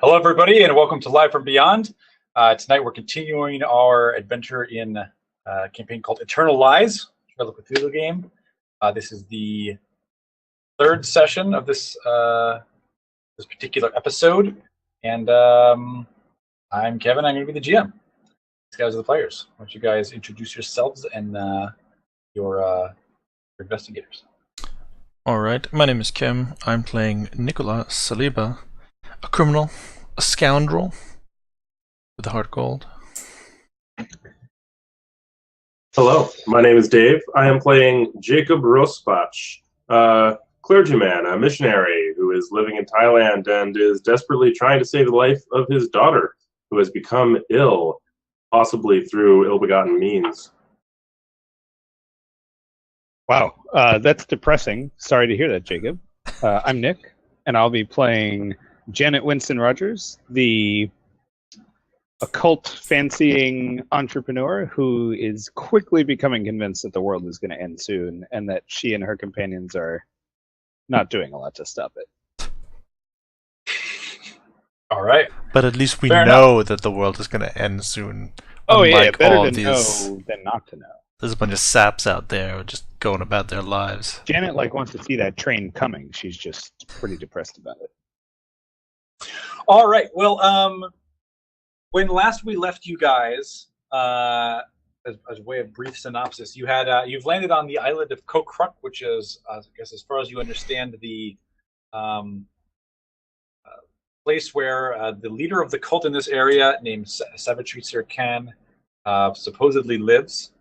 Hello, everybody, and welcome to Live from Beyond. Tonight, we're continuing our adventure in a campaign called Eternal Lies, a Cthulhu game. This is the third session of this particular episode, and I'm Kevin. I'm going to be the GM. These guys are the players. Why don't you guys introduce yourselves and your investigators? All right, my name is Kim. I'm playing Nicola Saliba, a criminal, a scoundrel with a heart of gold. Hello, my name is Dave. I am playing Jacob Rosbach, a clergyman, a missionary who is living in Thailand and is desperately trying to save the life of his daughter, who has become ill, possibly through ill-begotten means. Wow, that's depressing. Sorry to hear that, Jacob. I'm Nick, and I'll be playing Janet Winston Rogers, the occult fancying entrepreneur who is quickly becoming convinced that the world is going to end soon and that she and her companions are not doing a lot to stop it. All right. But at least we Fair know that the world is going to end soon. Oh yeah, Unlike better all to these, know than not to know. There's a bunch of saps out there just going about their lives. Janet wants to see that train coming. She's just pretty depressed about it. All right. Well, when last we left you guys, as a way of brief synopsis, you've landed on the island of Kokruk, which is, I guess, as far as you understand, the place where the leader of the cult in this area, named Savitri Sir Khan, supposedly lives.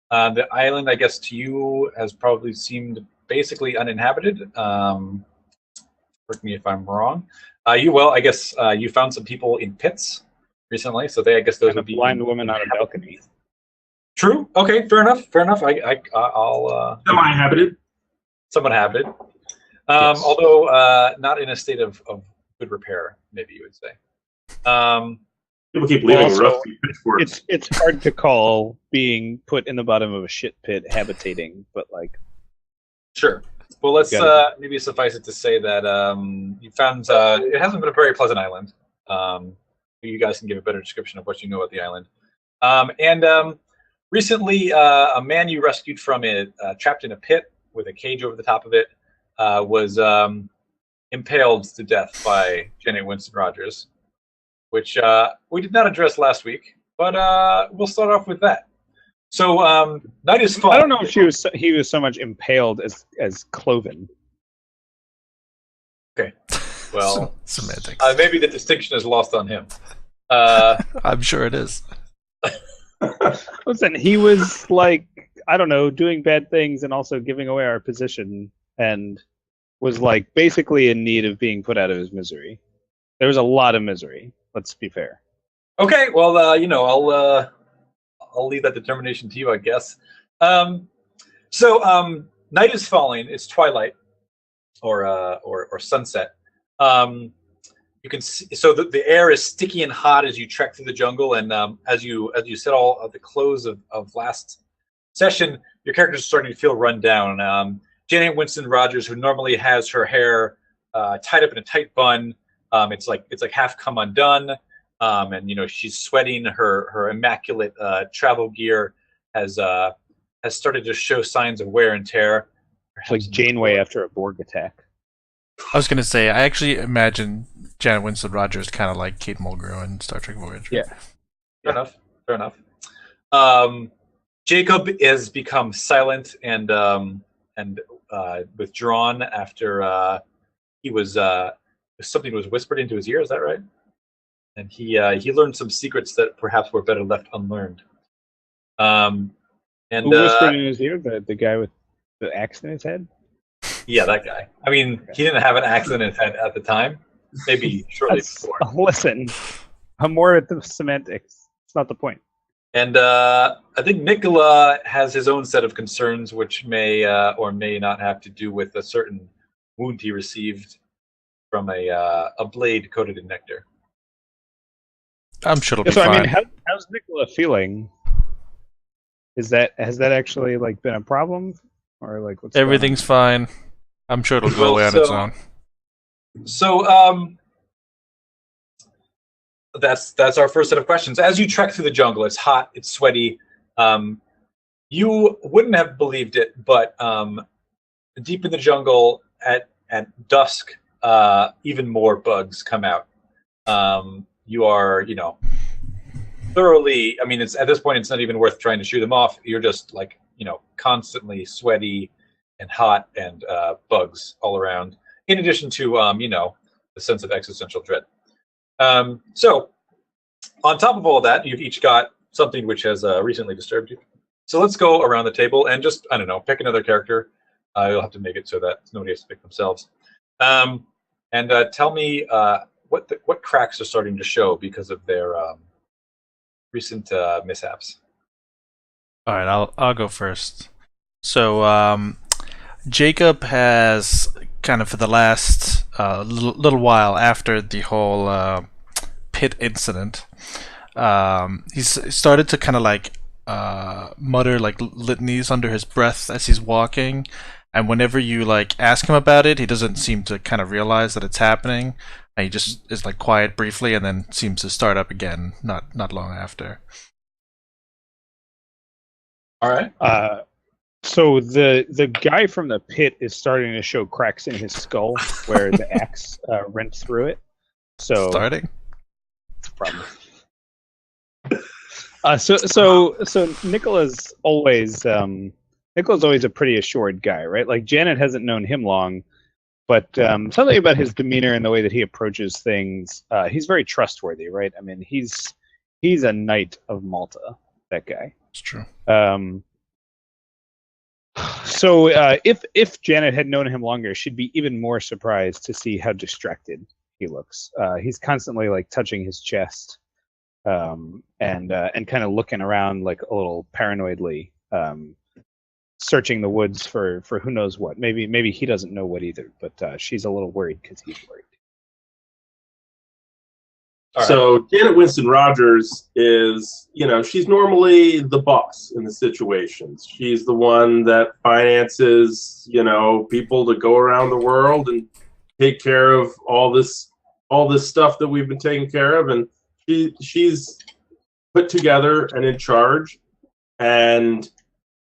The island, I guess, to you has probably seemed basically uninhabited. Correct me if I'm wrong. I guess you found some people in pits recently, so I guess those And would a be blind woman on a balcony. True. Okay. Fair enough. I'll Semi-inhabited. somewhat habited. Yes. Although not in a state of good repair, maybe you would say. People keep leaving Also, rusty pitchforks. It's hard to call being put in the bottom of a shit pit habitating, but like Sure. Well, let's maybe suffice it to say that you found it hasn't been a very pleasant island. You guys can give a better description of what you know about the island. Recently, a man you rescued from it, trapped in a pit with a cage over the top of it, was impaled to death by Janet Winston Rogers, which we did not address last week, but we'll start off with that. So, night is falling. I don't know if he was so much impaled as cloven. Okay. Well, Semantics. maybe the distinction is lost on him. I'm sure it is. Listen, he was like, I don't know, doing bad things and also giving away our position, and was like basically in need of being put out of his misery. There was a lot of misery. Let's be fair. Okay. Well, I'll leave that determination to you, I guess. Night is falling. It's twilight, or sunset. You can see, so the air is sticky and hot as you trek through the jungle, and as you said all at the close of last session, your characters are starting to feel run down. Janet Winston Rogers, who normally has her hair tied up in a tight bun, it's like half come undone, and she's sweating. Her immaculate travel gear has started to show signs of wear and tear. It's like Janeway after a Borg attack. I was going to say, I actually imagine Janet Winston Rogers kind of like Kate Mulgrew in Star Trek Voyager. Yeah. Fair enough. Jacob has become silent and withdrawn after he was something was whispered into his ear. Is that right? And he learned some secrets that perhaps were better left unlearned. Who whispered in his ear? The guy with the axe in his head? Yeah, that guy. I mean, he didn't have an axe in his head at the time. Maybe shortly before. Listen, I'm more at the semantics. It's not the point. And I think Nicola has his own set of concerns, which may or may not have to do with a certain wound he received from a blade coated in nectar. I'm sure it'll be So fine. I mean, how's Nicola feeling? Has that actually like been a problem, or like what's Everything's fine. I'm sure it'll go Well, away on its own. So, that's our first set of questions. As you trek through the jungle, it's hot, it's sweaty. You wouldn't have believed it, but deep in the jungle at dusk, even more bugs come out. You are, thoroughly. I mean, it's at this point, it's not even worth trying to shoot them off. You're just like, constantly sweaty and hot and bugs all around. In addition to, the sense of existential dread. So, on top of all that, you've each got something which has recently disturbed you. So let's go around the table and just, I don't know, pick another character. You'll have to make it so that nobody has to pick themselves. And tell me what cracks are starting to show because of their recent mishaps. All right, I'll go first. So Jacob has kind of for the last little while after the whole pit incident, he's started to kind of like mutter like litanies under his breath as he's walking, and whenever you like ask him about it, he doesn't seem to kind of realize that it's happening, and he just is like quiet briefly and then seems to start up again not long after. All right. So the guy from the pit is starting to show cracks in his skull where the axe rent through it. So Starting? Probably. So Nicola's always a pretty assured guy, right? Like Janet hasn't known him long, but something about his demeanor and the way that he approaches things, he's very trustworthy, right? I mean, he's a knight of Malta, that guy. It's true. So if Janet had known him longer, she'd be even more surprised to see how distracted he looks. He's constantly like touching his chest, and kind of looking around like a little paranoidly, searching the woods for who knows what. Maybe he doesn't know what either, but she's a little worried because he's worried. So Janet Winston Rogers is, she's normally the boss in the situations. She's the one that finances, people to go around the world and take care of all this stuff that we've been taking care of, and she's put together and in charge. And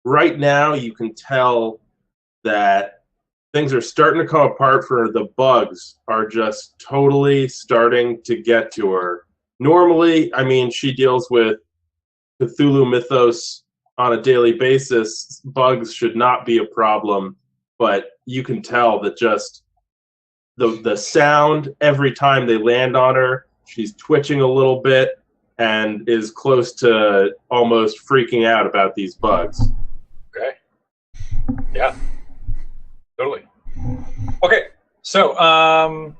right now, you can tell that things are starting to come apart for her. The bugs are just totally starting to get to her. Normally, I mean, she deals with Cthulhu mythos on a daily basis. Bugs should not be a problem, but you can tell that just the sound every time they land on her, she's twitching a little bit and is close to almost freaking out about these bugs. Okay. Yeah. Totally. Okay, so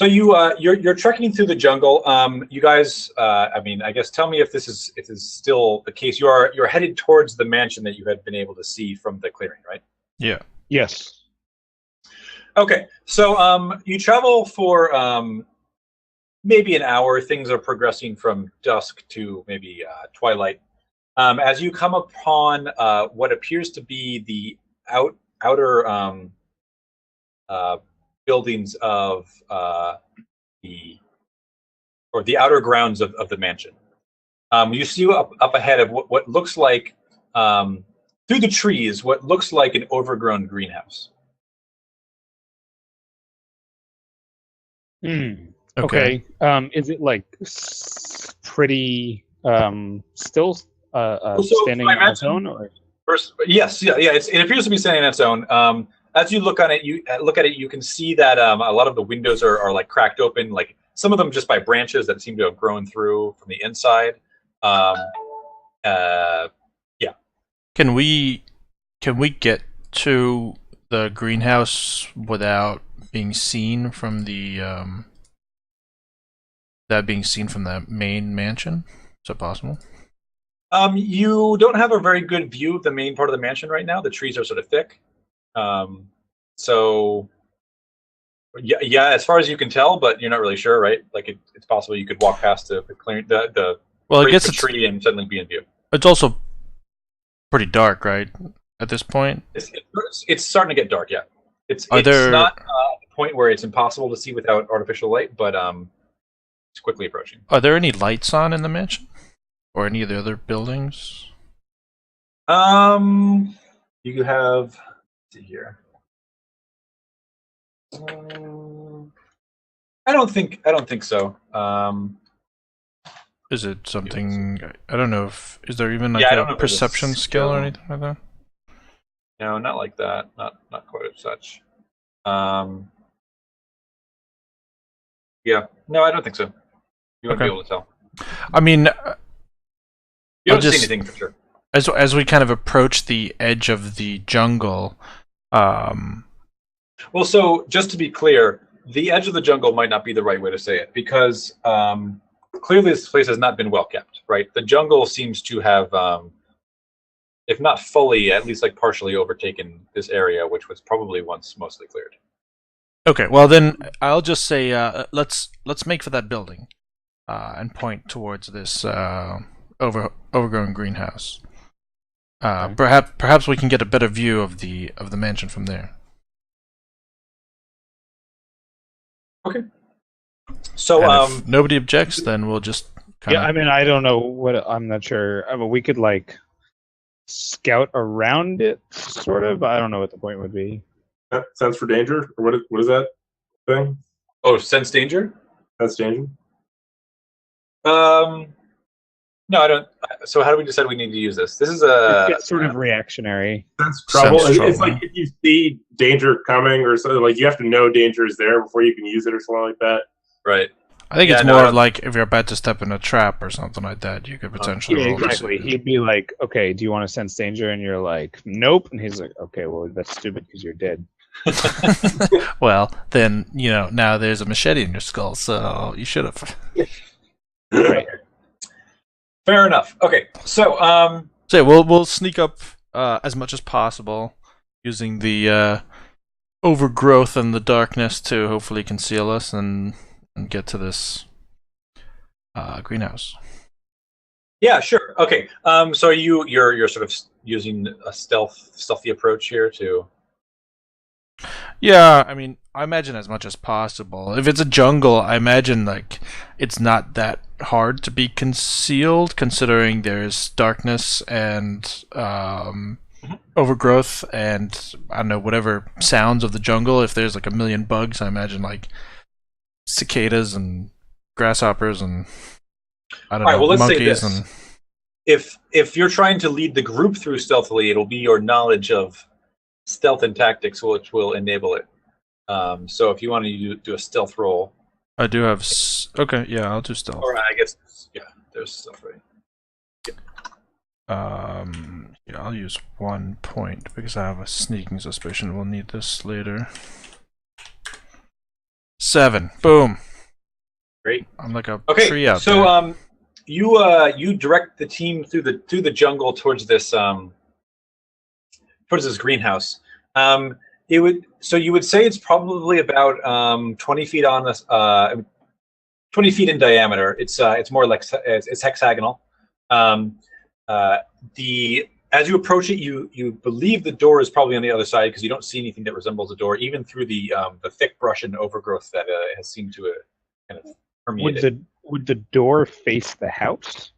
you're trekking through the jungle. You guys, I guess, tell me if this is still the case. You're headed towards the mansion that you had been able to see from the clearing, right? Yeah. Yes. Okay, so you travel for maybe an hour. Things are progressing from dusk to maybe twilight. As you come upon what appears to be the outer buildings of the outer grounds of the mansion. You see up ahead of what looks like through the trees, what looks like an overgrown greenhouse. Okay. Is it like pretty still standing on its own, or? First, yes, yeah. It appears to be standing on its own. As you look at it, you can see that a lot of the windows are like cracked open, like some of them just by branches that seem to have grown through from the inside. Yeah. Can we get to the greenhouse without being seen from the main mansion? Is that possible? You don't have a very good view of the main part of the mansion right now. The trees are sort of thick. So yeah, as far as you can tell, but you're not really sure, right? Like it's possible you could walk past the clearing, I guess the tree and suddenly be in view. It's also pretty dark, right? At this point, it's starting to get dark. Yeah, it's not a point where it's impossible to see without artificial light, but It's quickly approaching. Are there any lights on in the mansion, or any of the other buildings? You have. Let's see here. I don't think so. Is it something? I don't know if is there even like Yeah, I don't know a if there's a perception skill or skill. anything like that? No, not like that. Not quite as such. Yeah. No, I don't think so. You won't Okay. be able to tell. I mean, You I'll don't see just- anything for sure. as we kind of approach the edge of the jungle, Well, so just to be clear, the edge of the jungle might not be the right way to say it because clearly this place has not been well kept, right? The jungle seems to have, if not fully, at least like partially overtaken this area, which was probably once mostly cleared. okay. Well, then I'll just say let's make for that building, and point towards this overgrown greenhouse. Okay. Perhaps we can get a better view of the mansion from there. So, And if nobody objects, then we'll just kind Yeah, I mean, I don't know what. I'm not sure. I mean, we could like scout around it, sort of. I don't know what the point would be. Sense for danger, or what is that thing? oh, sense danger? Sense danger. No, I don't. So, how do we decide we need to use this? This is a It's sort of reactionary. Sense trouble. Sense It's trouble. like if you see danger coming or something, like you have to know danger is there before you can use it or something like that. right. I think Yeah, it's no, I more don't- like if you're about to step in a trap or something like that, you could potentially Yeah, roll to exactly. see. He'd be like, "Okay, do you want to sense danger?" And you're like, "Nope." And he's like, "Okay, well, that's stupid because you're dead." Well, then now there's a machete in your skull, so you should have. Right. Fair enough. Okay, so So yeah, we'll sneak up as much as possible using the overgrowth and the darkness to hopefully conceal us and get to this greenhouse. yeah, sure. Okay. So you're sort of using a stealthy approach here to. Yeah, I mean, I imagine as much as possible. If it's a jungle, I imagine like it's not that hard to be concealed, considering there's darkness and overgrowth, and I don't know whatever sounds of the jungle. If there's like a million bugs, I imagine like cicadas and grasshoppers and I don't All right, know well, let's say monkeys this. and. If you're trying to lead the group through stealthily, it'll be your knowledge of stealth and tactics which will enable it. So if you want to do a stealth roll, I do have. Okay, yeah, I'll do stealth. or I guess there's stealth right. Yeah, I'll use 1 point because I have a sneaking suspicion we'll need this later. 7. Boom. Great. I'm like a Okay, tree out so there. you direct the team through the jungle towards this greenhouse. You would say it's probably about 20 feet on this 20 feet in diameter. It's more like it's hexagonal. As you approach it, you believe the door is probably on the other side because you don't see anything that resembles a door, even through the thick brush and overgrowth that has seemed to kind of permeate it. Would the door face the house?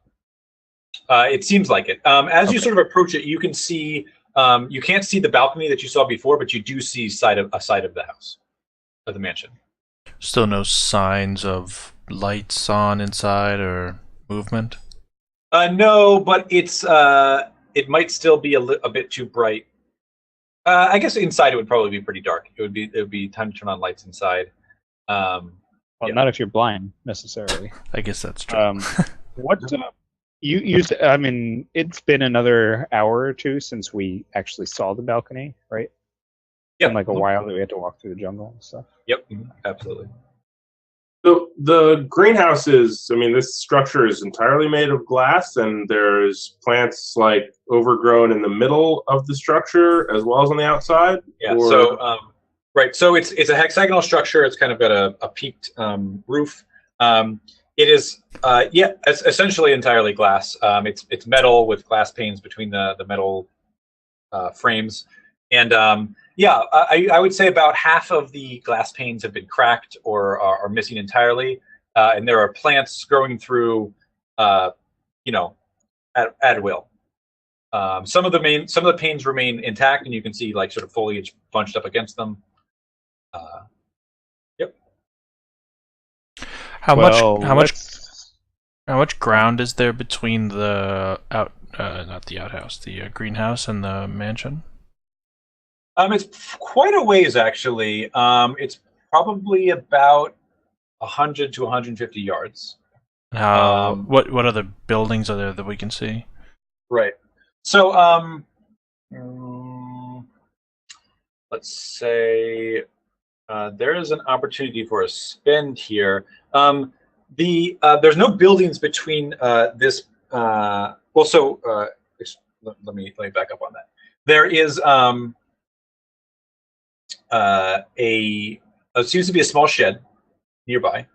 It seems like it. As you Okay. sort of approach it, you can see. You can't see the balcony that you saw before, but you do see a side of the house, of the mansion. Still no signs of lights on inside or movement. No, but it might still be a bit too bright. I guess inside it would probably be pretty dark. It would be time to turn on lights inside. Well, Yeah. not if you're blind necessarily. I guess that's true. What I mean, it's been another hour or two since we actually saw the balcony, right? Yep. Been like a while that we had to walk through the jungle and stuff. Yep. Absolutely. So the greenhouse is, I mean, this structure is entirely made of glass, and there's plants like overgrown in the middle of the structure as well as on the outside. Yeah. Or- So right. So it's a hexagonal structure. It's kind of got a peaked roof. It is it's essentially entirely glass. It's metal with glass panes between the metal frames, and I would say about half of the glass panes have been cracked or are missing entirely. and there are plants growing through, you know, at will. Some of the panes remain intact, and you can see like sort of foliage bunched up against them. Yep. How Well, much ground is there between the not the outhouse, the greenhouse and the mansion? It's quite a ways actually. It's probably about 100 to 150 yards. How what other buildings are there that we can see? Right. So let's say there is an opportunity for a spend here. There's no buildings between this. Let me back up on that. There is seems to be a small shed nearby.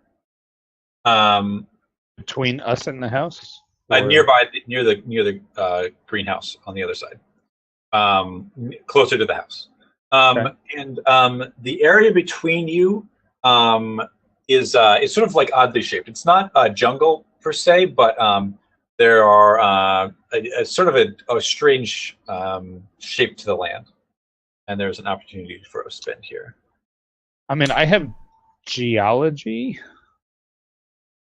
Between us and the house? Nearby, near the greenhouse on the other side, closer to the house. Okay. And the area between you is it's sort of like oddly shaped. It's not a jungle per se, but there are a sort of a strange shape to the land, and there's an opportunity for a spend here. I mean, I have geology.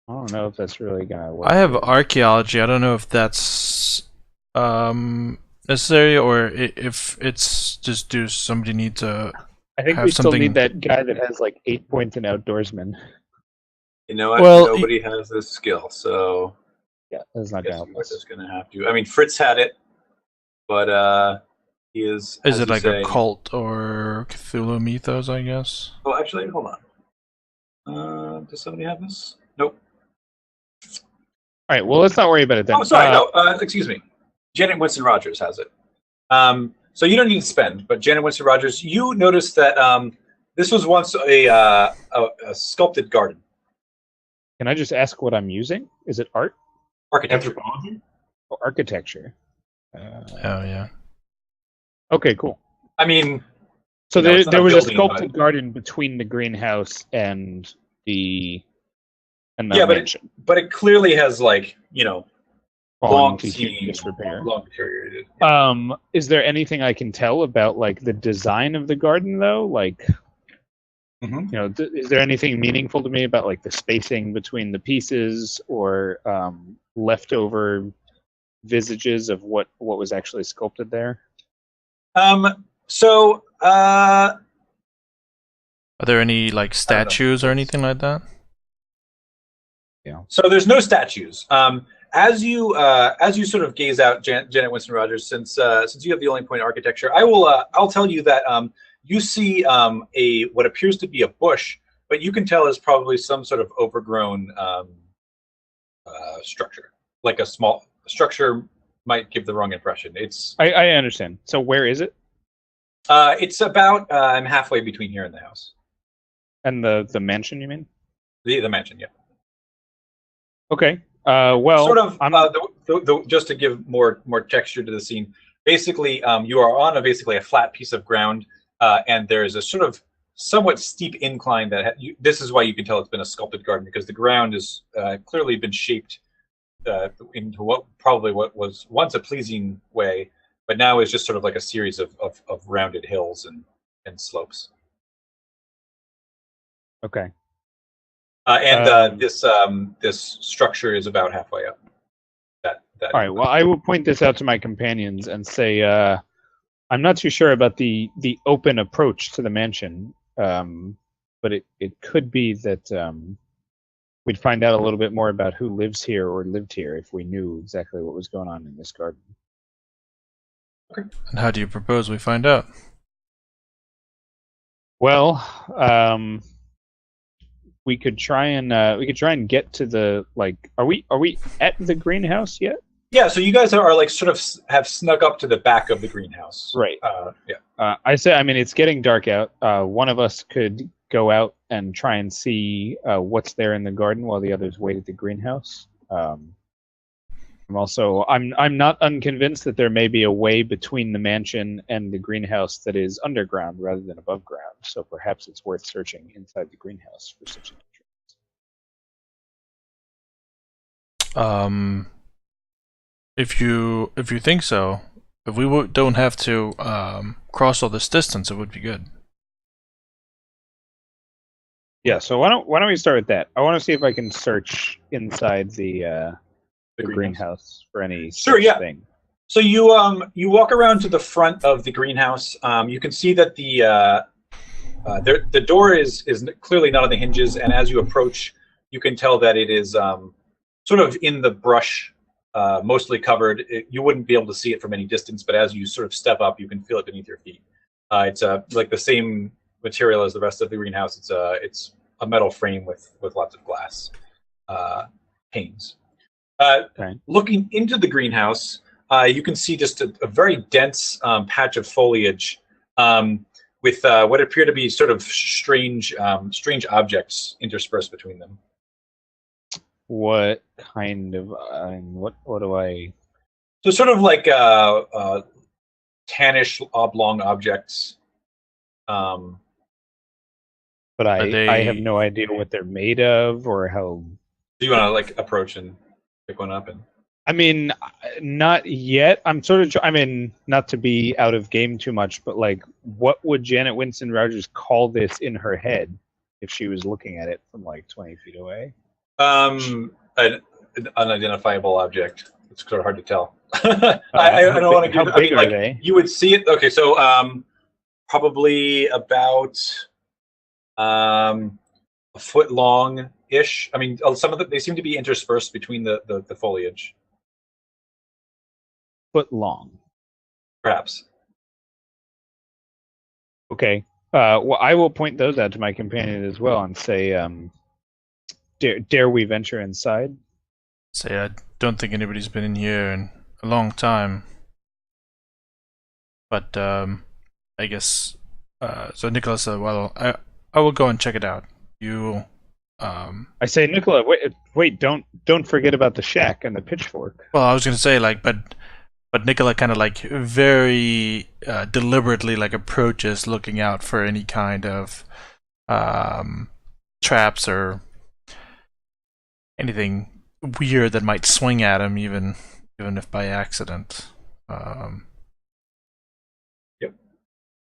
I don't know if that's really gonna work. I have archaeology. I don't know if that's necessary or if it's just do somebody need to. I think have we still something- need that guy that has like 8 points in outdoorsman. You know what? Well, Nobody has this skill, so Yeah, that's not I guess gonna help we're us. just gonna have to. I mean, Fritz had it, but he is. Is as it you like say, a cult or Cthulhu mythos? I guess. Oh, actually, hold on. Does somebody have this? Nope. All right, well, let's not worry about it then. Oh, sorry. No. Excuse me. Janet Winston Rogers has it. So you don't need to spend, but Janet Winston Rogers, you noticed that this was once a sculpted garden. Can I just ask what I'm using? Is it art Architecture. Anthropology? or architecture? Oh yeah. Okay, cool. I mean, So You know, it's not there a was a building, sculpted garden between the greenhouse and the Yeah, but mansion. but it clearly has like long Falling into seen, huge disrepair. long deteriorated. Is there anything I can tell about like the design of the garden though? Like, Mhm. is there anything meaningful to me about like the spacing between the pieces or leftover visages of what was actually sculpted there? So Are there any like I don't know. statues or anything like that? So there's no statues. As you sort of gaze out, Janet Winston Rogers, since you have the only point in architecture, I'll tell you that you see a what appears to be a bush, but you can tell is probably some sort of overgrown structure. Like a small structure might give the wrong impression. I understand. So where is it? It's about I'm halfway between here and the house, And the mansion, you mean? the mansion. Yeah. Okay. Well, Sort of I'm just to give more texture to the scene. Basically, you are on basically a flat piece of ground, and there is a sort of somewhat steep incline that this is why you can tell it's been a sculpted garden, because the ground is clearly been shaped into what was once a pleasing way, but now is just sort of like a series of rounded hills and slopes. okay. This structure is about halfway up. That All right. Well, I will point this out to my companions and say I'm not too sure about the open approach to the mansion, but it could be that we'd find out a little bit more about who lives here or lived here if we knew exactly what was going on in this garden. And how do you propose we find out? Well, we could try and get to the Are we at the greenhouse yet? Yeah, so you guys are like sort of have snuck up to the back of the greenhouse. Right. Yeah. I mean, it's getting dark out. One of us could go out and try and see what's there in the garden while the others wait at the greenhouse. I'm not unconvinced that there may be a way between the mansion and the greenhouse that is underground rather than above ground. So perhaps it's worth searching inside the greenhouse for such an entrance. Um, if you think so, if we don't have to cross all this distance, it would be good. Yeah. So why don't we start with that? I want to see if I can search inside the greenhouse for any Sure, such yeah. thing. So you walk around to the front of the greenhouse. You can see that the door is clearly not on the hinges, and as you approach, you can tell that it is sort of in the brush, mostly covered. You wouldn't be able to see it from any distance, but as you sort of step up, you can feel it beneath your feet. It's like the same material as the rest of the greenhouse. It's a metal frame with lots of glass panes. Okay. Looking into the greenhouse, you can see just a very dense patch of foliage with what appear to be sort of strange objects interspersed between them. What kind of what do I? So sort of like tannish oblong objects. But Are I have they- no idea what they're made of or how. Do you want to like approach and pick one up? And I mean, not yet. I'm sort of. I mean, not to be out of game too much, but like, what would Janet Winston Rogers call this in her head if she was looking at it from like 20 feet away? an unidentifiable object. It's sort of hard to tell. I don't want to give. How I big mean, are like they? you would see it. Okay, so probably about a foot long ish. I mean, some of them they seem to be interspersed between the foliage, Foot long. perhaps. Okay. Well, I will point those out to my companion as well and say, dare we venture inside? Say, I don't think anybody's been in here in a long time. But I guess so. Nicholas said, "Well, I will go and check it out. You." I say, Nicola, wait! Don't forget about the shack and the pitchfork. Well, I was gonna say like, but Nicola kind of like very deliberately like approaches, looking out for any kind of traps or anything weird that might swing at him, even if by accident. Yep.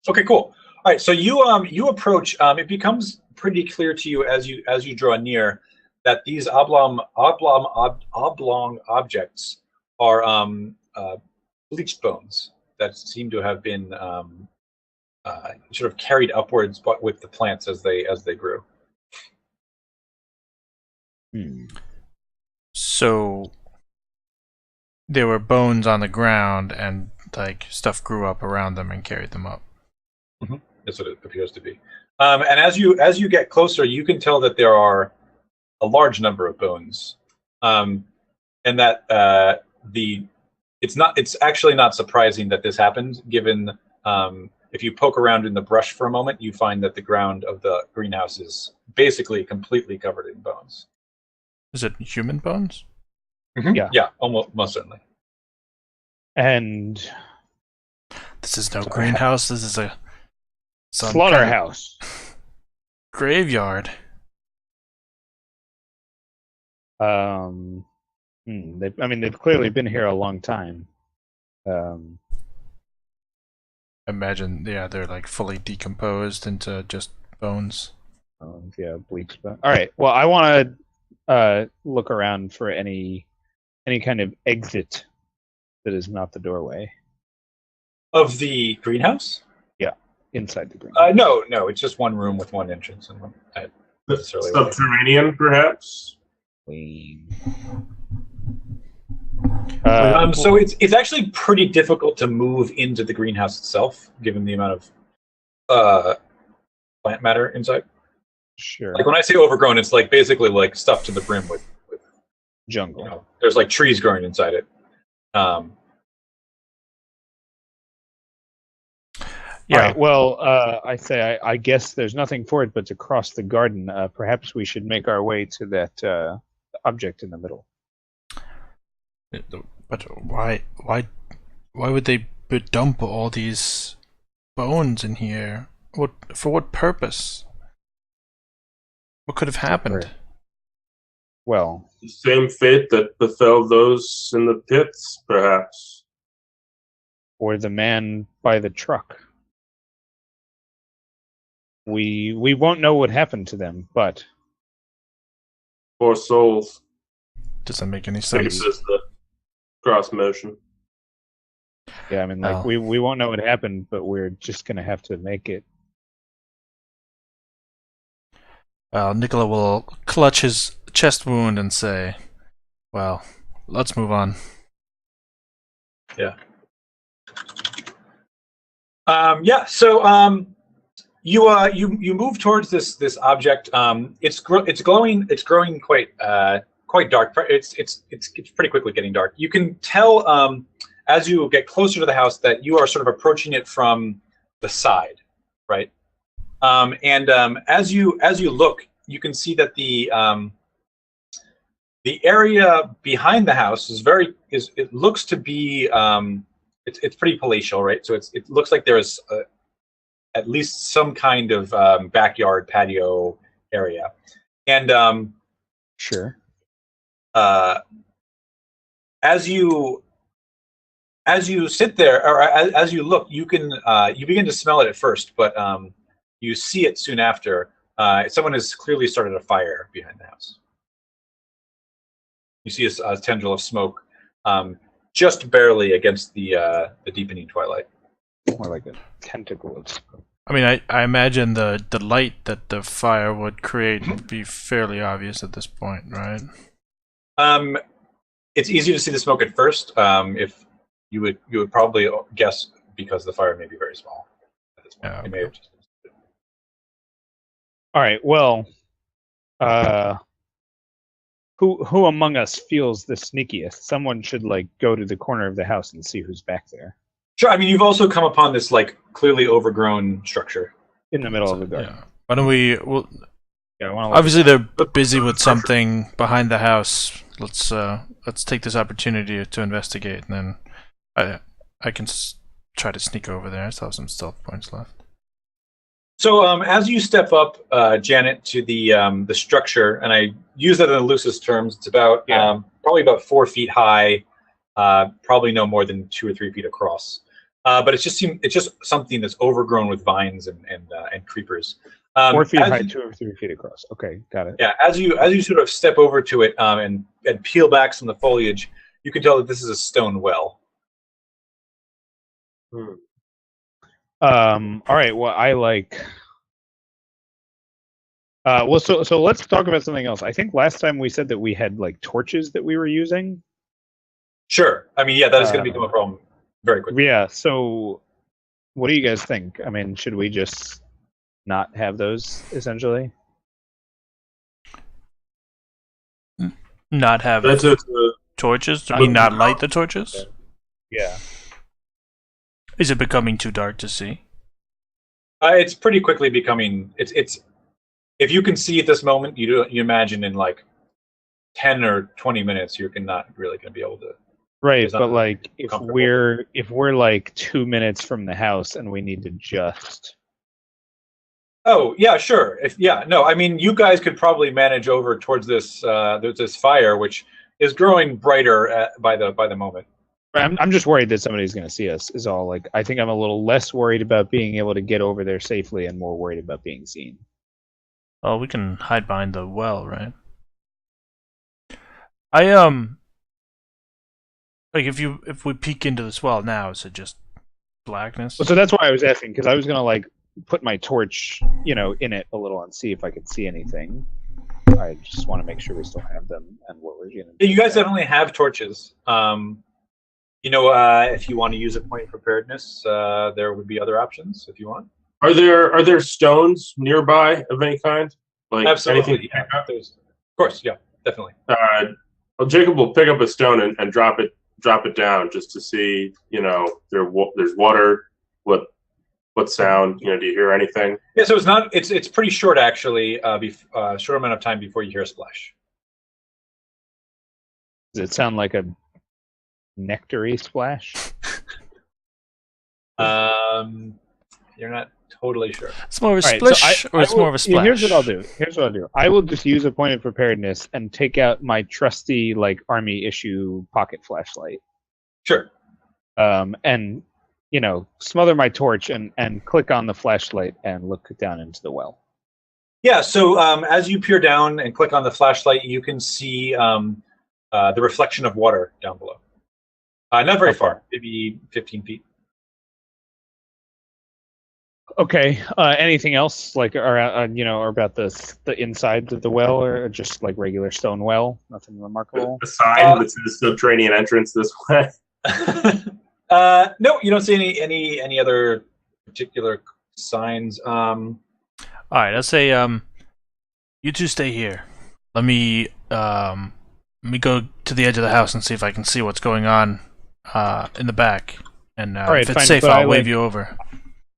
Okay, cool. All right, so you approach. It becomes pretty clear to you as you draw near that these oblong objects are bleached bones that seem to have been sort of carried upwards, but with the plants as they grew. So there were bones on the ground, and like stuff grew up around them and carried them up. Mm-hmm. That's what it appears to be. And as you get closer, you can tell that there are a large number of bones, and that it's actually not surprising that this happened, given if you poke around in the brush for a moment, you find that the ground of the greenhouse is basically completely covered in bones. Is it human bones? Mm-hmm. Yeah. Yeah, almost most certainly. And This is no greenhouse. This is a slaughterhouse. Graveyard. They've clearly been here a long time. Imagine, yeah, they're like fully decomposed into just bones. Yeah, bleached bone. All right. Well, I want to look around for any kind of exit that is not the doorway Of the greenhouse? inside the greenhouse. No, it's just one room with one entrance and one. Subterranean, perhaps. So it's actually pretty difficult to move into the greenhouse itself, given the amount of plant matter inside. Sure. Like when I say overgrown, it's like basically like stuffed to the brim with Jungle. there's like trees growing inside it. Yeah. All right, well, I guess there's nothing for it but to cross the garden. Perhaps we should make our way to that object in the middle. But why would they dump all these bones in here? For what purpose? What could have happened? Well, The same fate that befell those in the pits, perhaps. or the man by the truck. We won't know what happened to them, but Poor souls. Doesn't make any sense. Faces the cross motion. yeah, I mean, like Well. we won't know what happened, but we're just gonna have to make it. Nicola will clutch his chest wound and say, well, let's move on. Yeah. So you move towards this object. It's glowing. It's growing quite dark. It's pretty quickly getting dark. You can tell as you get closer to the house that you are sort of approaching it from the side, right? As you look, you can see that the area behind the house it looks to be it's pretty palatial, right? So it looks like there's at least some kind of backyard patio area, and Sure. as you sit there or as you look, you begin to smell it at first, but you see it soon after. Someone has clearly started a fire behind the house. You see a tendril of smoke, just barely against the deepening twilight. More like a tentacle of smoke. I mean, I imagine the light that the fire would create would be fairly obvious at this point, right? It's easy to see the smoke at first. If you would probably guess because the fire may be very small at this point. Yeah, It may have just... All right. Well, who among us feels the sneakiest? Someone should like go to the corner of the house and see who's back there Sure. I mean, you've also come upon this like clearly overgrown structure. in the middle of the garden. Yeah. Why don't we? Well, Yeah, I wanna obviously they're busy with something behind the house. Let's take this opportunity to investigate, and then I can try to sneak over there. I still have some stealth points left. So as you step up, Janet, to the structure, and I use that in the loosest terms, it's about probably about 4 feet high, probably no more than 2 or 3 feet across. But it's just something that's overgrown with vines and creepers. 4 feet high, 2 or 3 feet across. Okay, got it. Yeah, as you sort of step over to it and peel back some of the foliage, you can tell that this is a stone well. All right. Well, I like. Well, so let's talk about something else. I think last time we said that we had like torches that we were using. Sure. I mean, yeah, that is going to become a problem very quickly. Yeah. So, what do you guys think? I mean, should we just not have those essentially? Not have That's it. torches? I mean, not light the torches? Yeah. Is it becoming too dark to see? It's pretty quickly becoming. It's if you can see at this moment, you imagine in like 10 or 20 minutes, you're not really going to be able to. Right, It's not but like if comfortable. we're like 2 minutes from the house and we need to just. Oh yeah, sure. No, I mean you guys could probably manage over towards this this fire, which is growing brighter by the moment. I'm just worried that somebody's going to see us. Is all. Like I think I'm a little less worried about being able to get over there safely and more worried about being seen. Oh, we can hide behind the well, right? Like if we peek into this well now, is it just blackness? Well, so that's why I was asking, because I was gonna like put my torch, in it a little and see if I could see anything. I just want to make sure we still have them and what we're gonna do. Yeah, you guys definitely have torches. If you want to use a point of preparedness, there would be other options if you want. Are there stones nearby of any kind? Like Absolutely. anything? Yeah. Of course, yeah, definitely. Well, Jacob will pick up a stone and drop it down just to see. There's water. What sound? Do you hear anything? Yeah, so it's pretty short actually. Short amount of time before you hear a splash. Does it sound like a nectary splash? You're not totally sure. It's more of a All right, so splish, or it's more of a splash? Here's what I'll do. I will just use a point of preparedness and take out my trusty army issue pocket flashlight. Sure. And smother my torch and click on the flashlight and look down into the well. Yeah. So as you peer down and click on the flashlight, you can see the reflection of water down below. Not very far, maybe 15 feet. Okay. Anything else or about the insides of the well, or just like regular stone well? Nothing remarkable. The sign that says subterranean entrance this way. No, you don't see any other particular signs. All right, I'll say you two stay here. Let me go to the edge of the house and see if I can see what's going on in the back. And All right, if it's fine, safe, but I'll wave you over.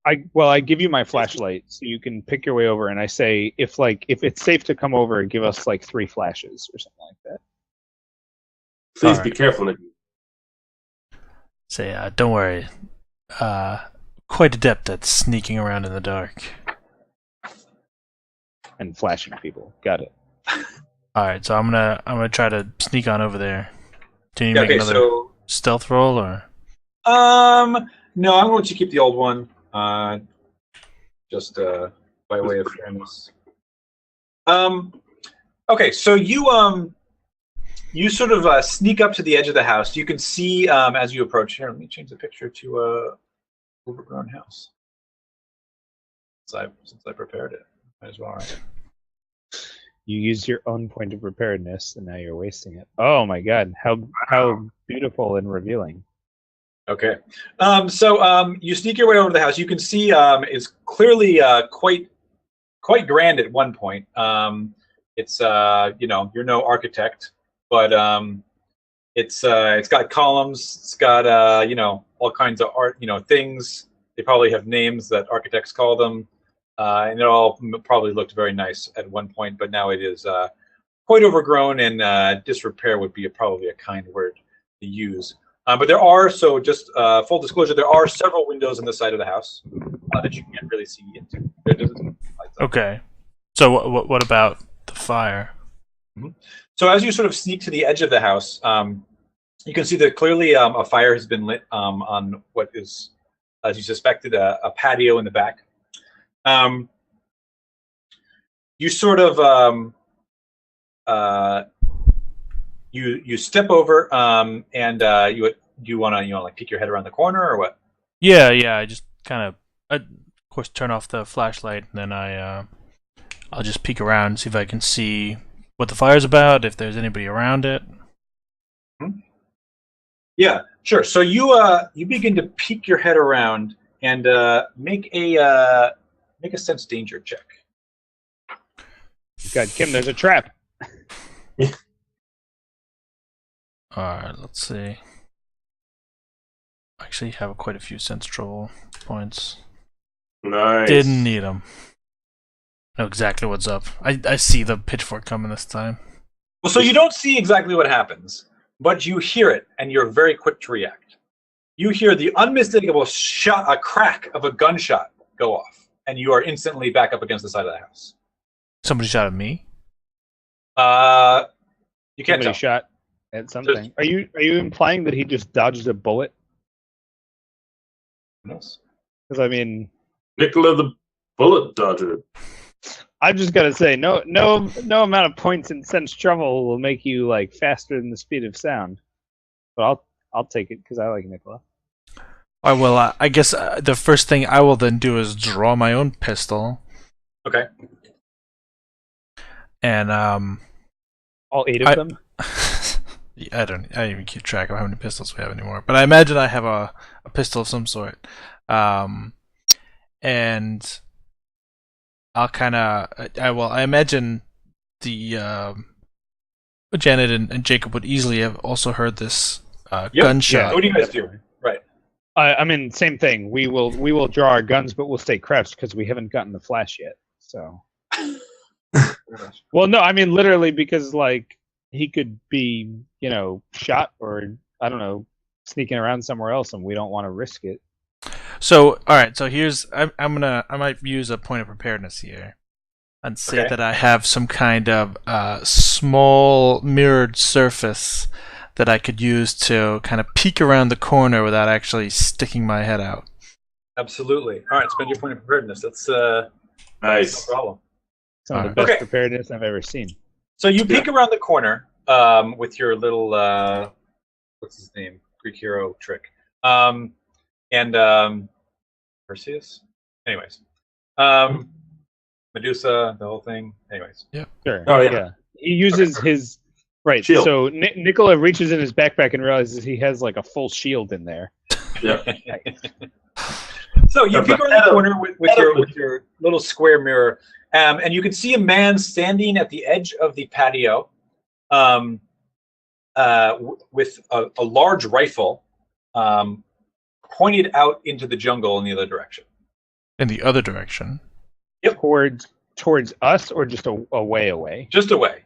I give you my flashlight so you can pick your way over, and I say if it's safe to come over, give us 3 flashes or something like that. Please be careful, Nick. Say, don't worry. Quite adept at sneaking around in the dark. And flashing people. Got it. All right, so I'm gonna try to sneak on over there. Do you need to make another stealth roll, or? No, I'm going to let you keep the old one. Just by way of fairness. Okay, so you sort of sneak up to the edge of the house. You can see as you approach. Here, let me change the picture to a overgrown house. Since I prepared it, might as well. Right? You used your own point of preparedness, and now you're wasting it. Oh my God! How beautiful and revealing. Okay. So you sneak your way over to the house. You can see it's clearly quite grand at one point. It's you're no architect, but it's got columns. It's got all kinds of art. Things. They probably have names that architects call them, and it all probably looked very nice at one point. But now it is quite overgrown, and disrepair would be probably a kind word to use. But there are, so just full disclosure, there are several windows on the side of the house that you can't really see into. Okay. So what about the fire? Mm-hmm. So as you sort of sneak to the edge of the house, you can see that clearly a fire has been lit on what is, as you suspected, a patio in the back. You sort of you step over and you want to peek your head around the corner or what? Yeah. I just kind of course, turn off the flashlight, and then I'll just peek around and see if I can see what the fire's about, if there's anybody around it. Mm-hmm. Yeah, sure. So you begin to peek your head around and make a sense danger check. God, Kim, there's a trap. Alright, let's see. I actually have quite a few sense troll points. Nice. Didn't need them. Know exactly what's up. I see the pitchfork coming this time. Well, so you don't see exactly what happens, but you hear it, and you're very quick to react. You hear the unmistakable shot, a crack of a gunshot go off, and you are instantly back up against the side of the house. Somebody shot at me? You can't tell. Shot at something. Are you implying that he just dodged a bullet? Yes. Because I mean, Nicola the bullet dodger. I'm just gonna say, no amount of points in sense trouble will make you faster than the speed of sound. But I'll take it because I like Nicola. All right, well, I guess the first thing I will then do is draw my own pistol. Okay. And all 8 of them. I don't even keep track of how many pistols we have anymore. But I imagine I have a pistol of some sort. And I'll I imagine the Janet and Jacob would easily have also heard this gunshot. Yeah. What do you guys do? Right. I mean, same thing. We will draw our guns, but we'll stay crouched because we haven't gotten the flash yet. So. Well, no, I mean literally because he could be shot or I don't know sneaking around somewhere else, and we don't want to risk it. So, all right. So I might use a point of preparedness here, and say Okay. that I have some kind of small mirrored surface that I could use to kind of peek around the corner without actually sticking my head out. Absolutely. All right, spend your point of preparedness. That's Nice. no problem. Some of the Alright. best Okay. preparedness I've ever seen. So you peek around the corner with your little what's his name? Greek hero trick. And Perseus? Anyways. Medusa, the whole thing. Anyways. Sure. Oh, yeah. He uses his right. Shield. So Nicola reaches in his backpack and realizes he has like a full shield in there. So you peek around the corner with your little square mirror, and you can see a man standing at the edge of the patio, with a large rifle, pointed out into the jungle in the other direction. In the other direction. Towards us, or just a way away. Just away.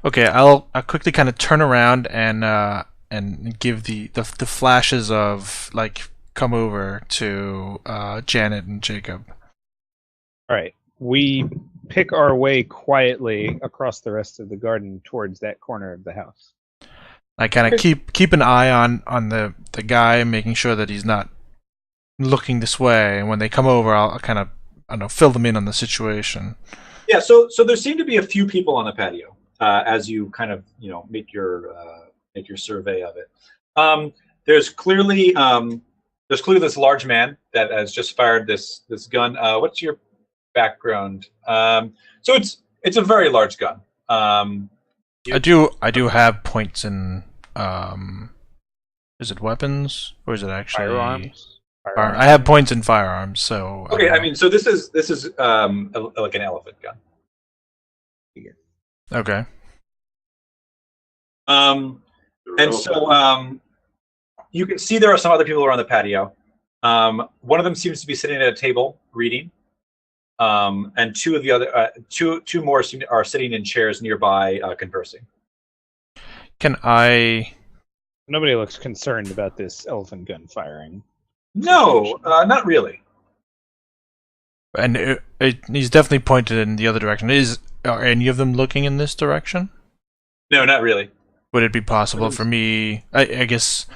Okay, I'll quickly kind of turn around and give the flashes of like come over to Janet and Jacob. All right. We pick our way quietly across the rest of the garden towards that corner of the house. I kind of keep an eye on the guy, making sure that he's not looking this way. And when they come over, I'll kind of, I don't know, fill them in on the situation. Yeah. So there seem to be a few people on the patio as you kind of make your survey of it. There's clearly this large man that has just fired this gun. What's your background? So it's a very large gun. I do have points in is it weapons or is it actually Firearms. I have points in firearms, so Okay, I mean, so this is like an elephant gun. okay. And so you can see there are some other people around the patio. One of them seems to be sitting at a table reading, and two of the other two more are sitting in chairs nearby conversing. Can I? Nobody looks concerned about this elephant gun firing. No, not really. And he's definitely pointed in the other direction. Are any of them looking in this direction? No, not really. Would it be possible for me? I guess.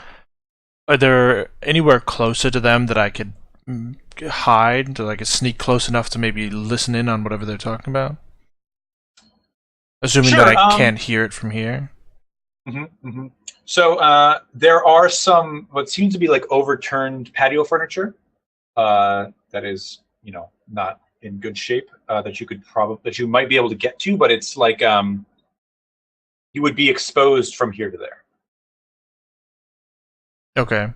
Are there anywhere closer to them that I could hide, that I could sneak close enough to maybe listen in on whatever they're talking about? Assuming Sure, that I can't hear it from here. Mm-hmm, mm-hmm. So there are some what seems to be like overturned patio furniture that is, not in good shape that you might be able to get to, but it's like you would be exposed from here to there. Okay.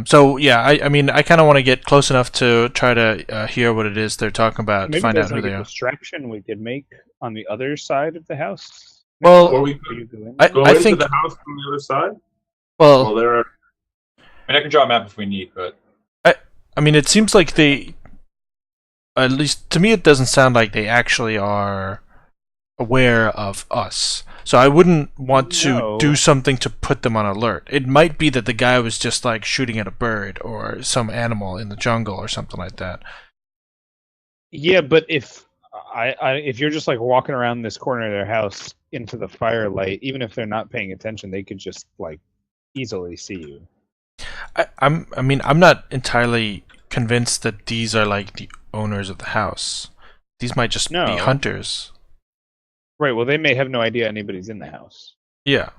So yeah, I mean, I kind of want to get close enough to try to hear what it is they're talking about, Maybe to find out there's who like they a are. distraction we could make on the other side of the house. Well, Or we Before could you go in. go I into think. the house from the other side. Well, There are. I mean, I can draw a map if we need, but I mean, it seems like they. At least to me, it doesn't sound like they actually are aware of us. So I wouldn't want to do something to put them on alert. It might be that the guy was just like shooting at a bird or some animal in the jungle or something like that. Yeah, but if if you're just like walking around this corner of their house into the firelight, even if they're not paying attention, they could just like easily see you. I'm not entirely convinced that these are like the owners of the house. These might just be hunters. Right. Well, they may have no idea anybody's in the house. Yeah.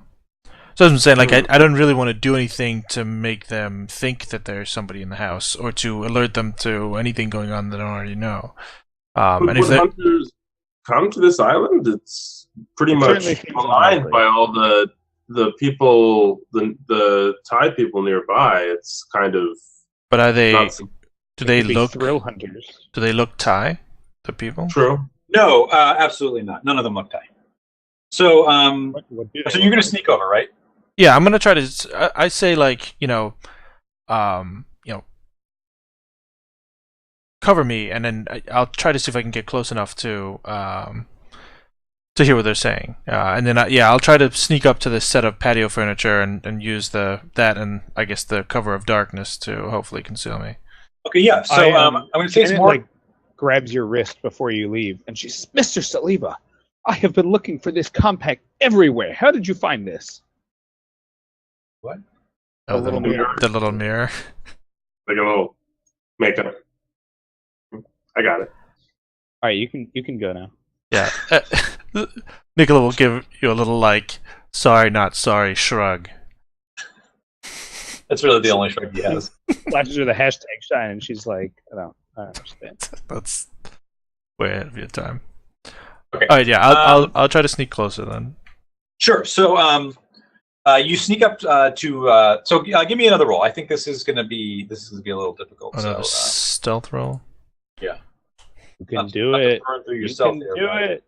So as I'm saying, like, I don't really want to do anything to make them think that there's somebody in the house or to alert them to anything going on that they don't already know. But and if when hunters come to this island, it's pretty much aligned by all the people, the Thai people nearby. It's kind of. But are they? Do they look thrill hunters? Do they look Thai? The people? True. no, absolutely not. None of them look Thai. So so you're gonna sneak over, right? Yeah, I'm gonna try to. I say like cover me, and then I'll try to see if I can get close enough to to hear what they're saying. And then I'll try to sneak up to this set of patio furniture and use that and I guess the cover of darkness to hopefully conceal me. Okay, yeah. So I'm going to say it's Janet, more. like grabs your wrist before you leave, and she says, "Mr. Saliba, I have been looking for this compact everywhere. How did you find this?" What? Oh, The little mirror. The little mirror. Like a little makeup. I got it. All right, you can go now. Yeah. Nicola will give you a little like sorry not sorry shrug. That's really the only shrug he has. Flashes her the hashtag shine, and she's like, I don't understand. That's way ahead of your time. Okay. All right, yeah, I'll try to sneak closer then. Sure. So you sneak up to. So give me another roll. I think this is going to be a little difficult. Another So, stealth roll. yeah. You can do it. Burn through You yourself can there, do bud. it.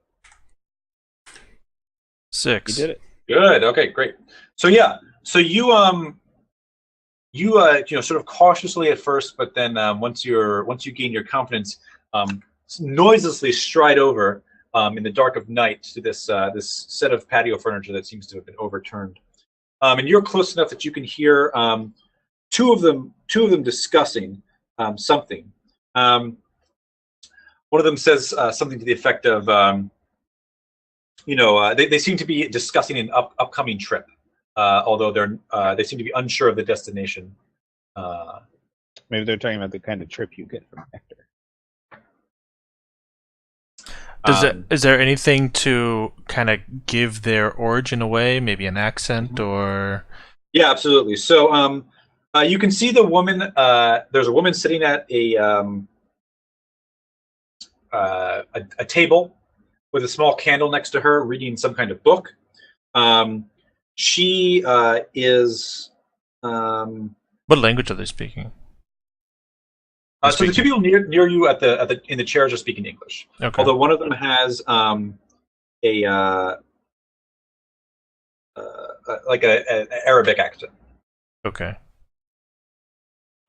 6. You did it. Good. Okay. Great. So yeah. So you sort of cautiously at first, but then once you gain your confidence, noiselessly stride over in the dark of night to this set of patio furniture that seems to have been overturned, and you're close enough that you can hear two of them discussing something. One of them says something to the effect of, they seem to be discussing an upcoming trip. Although they seem to be unsure of the destination. Maybe they're talking about the kind of trip you get from Nectar. Is there anything to kind of give their origin away? Maybe an accent or? Yeah, absolutely. So you can see the woman. There's a woman sitting at a table with a small candle next to her, reading some kind of book. She is. What language are they speaking? So the two people near you in the chairs are speaking English. Okay. Although one of them has a Arabic accent. Okay.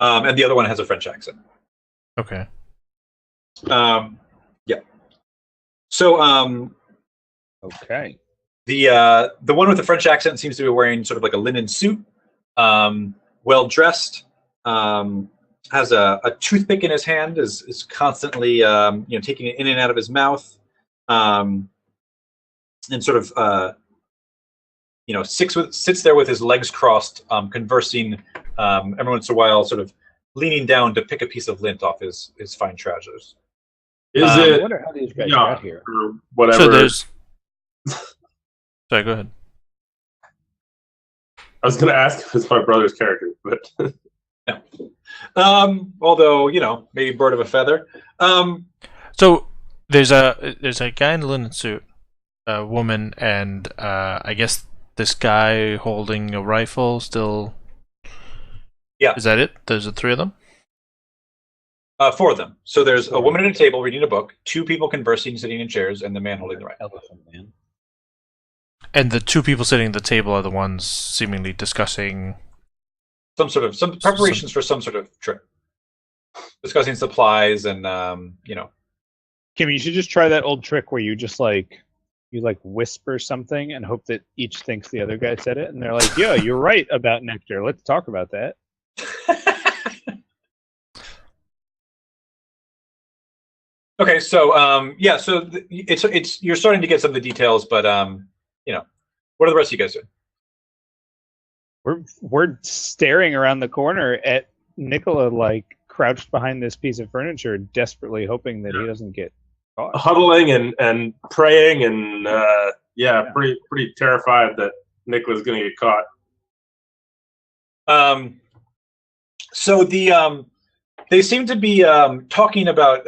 And the other one has a French accent. Okay. Yeah. So Okay. the one with the French accent seems to be wearing sort of like a linen suit, well dressed, has a toothpick in his hand, is constantly taking it in and out of his mouth, and sort of sits there with his legs crossed, conversing every once in a while, sort of leaning down to pick a piece of lint off his fine trousers. Is I it wonder how these guys yeah, got here. or whatever? So there's. Sorry, go ahead. I was going to ask if it's my brother's character, but Although maybe bird of a feather. So there's a guy in a linen suit, a woman, and I guess this guy holding a rifle still. Yeah. Is that it? There's the 3 of them? 4 of them. So there's a woman at a table reading a book, 2 people conversing, sitting in chairs, and the man holding the rifle. Elephant man. And the 2 people sitting at the table are the ones seemingly discussing Some preparations for some sort of trip. Discussing supplies and Kim, you should just try that old trick where you just you whisper something and hope that each thinks the other guy said it, and they're like, "Yeah, you're right about Nectar. Let's talk about that." Okay, so so it's you're starting to get some of the details, but what are the rest of you guys doing? We're staring around the corner at Nicola, like crouched behind this piece of furniture, desperately hoping that he doesn't get caught. huddling and praying and pretty terrified that Nicola's going to get caught. So they seem to be talking about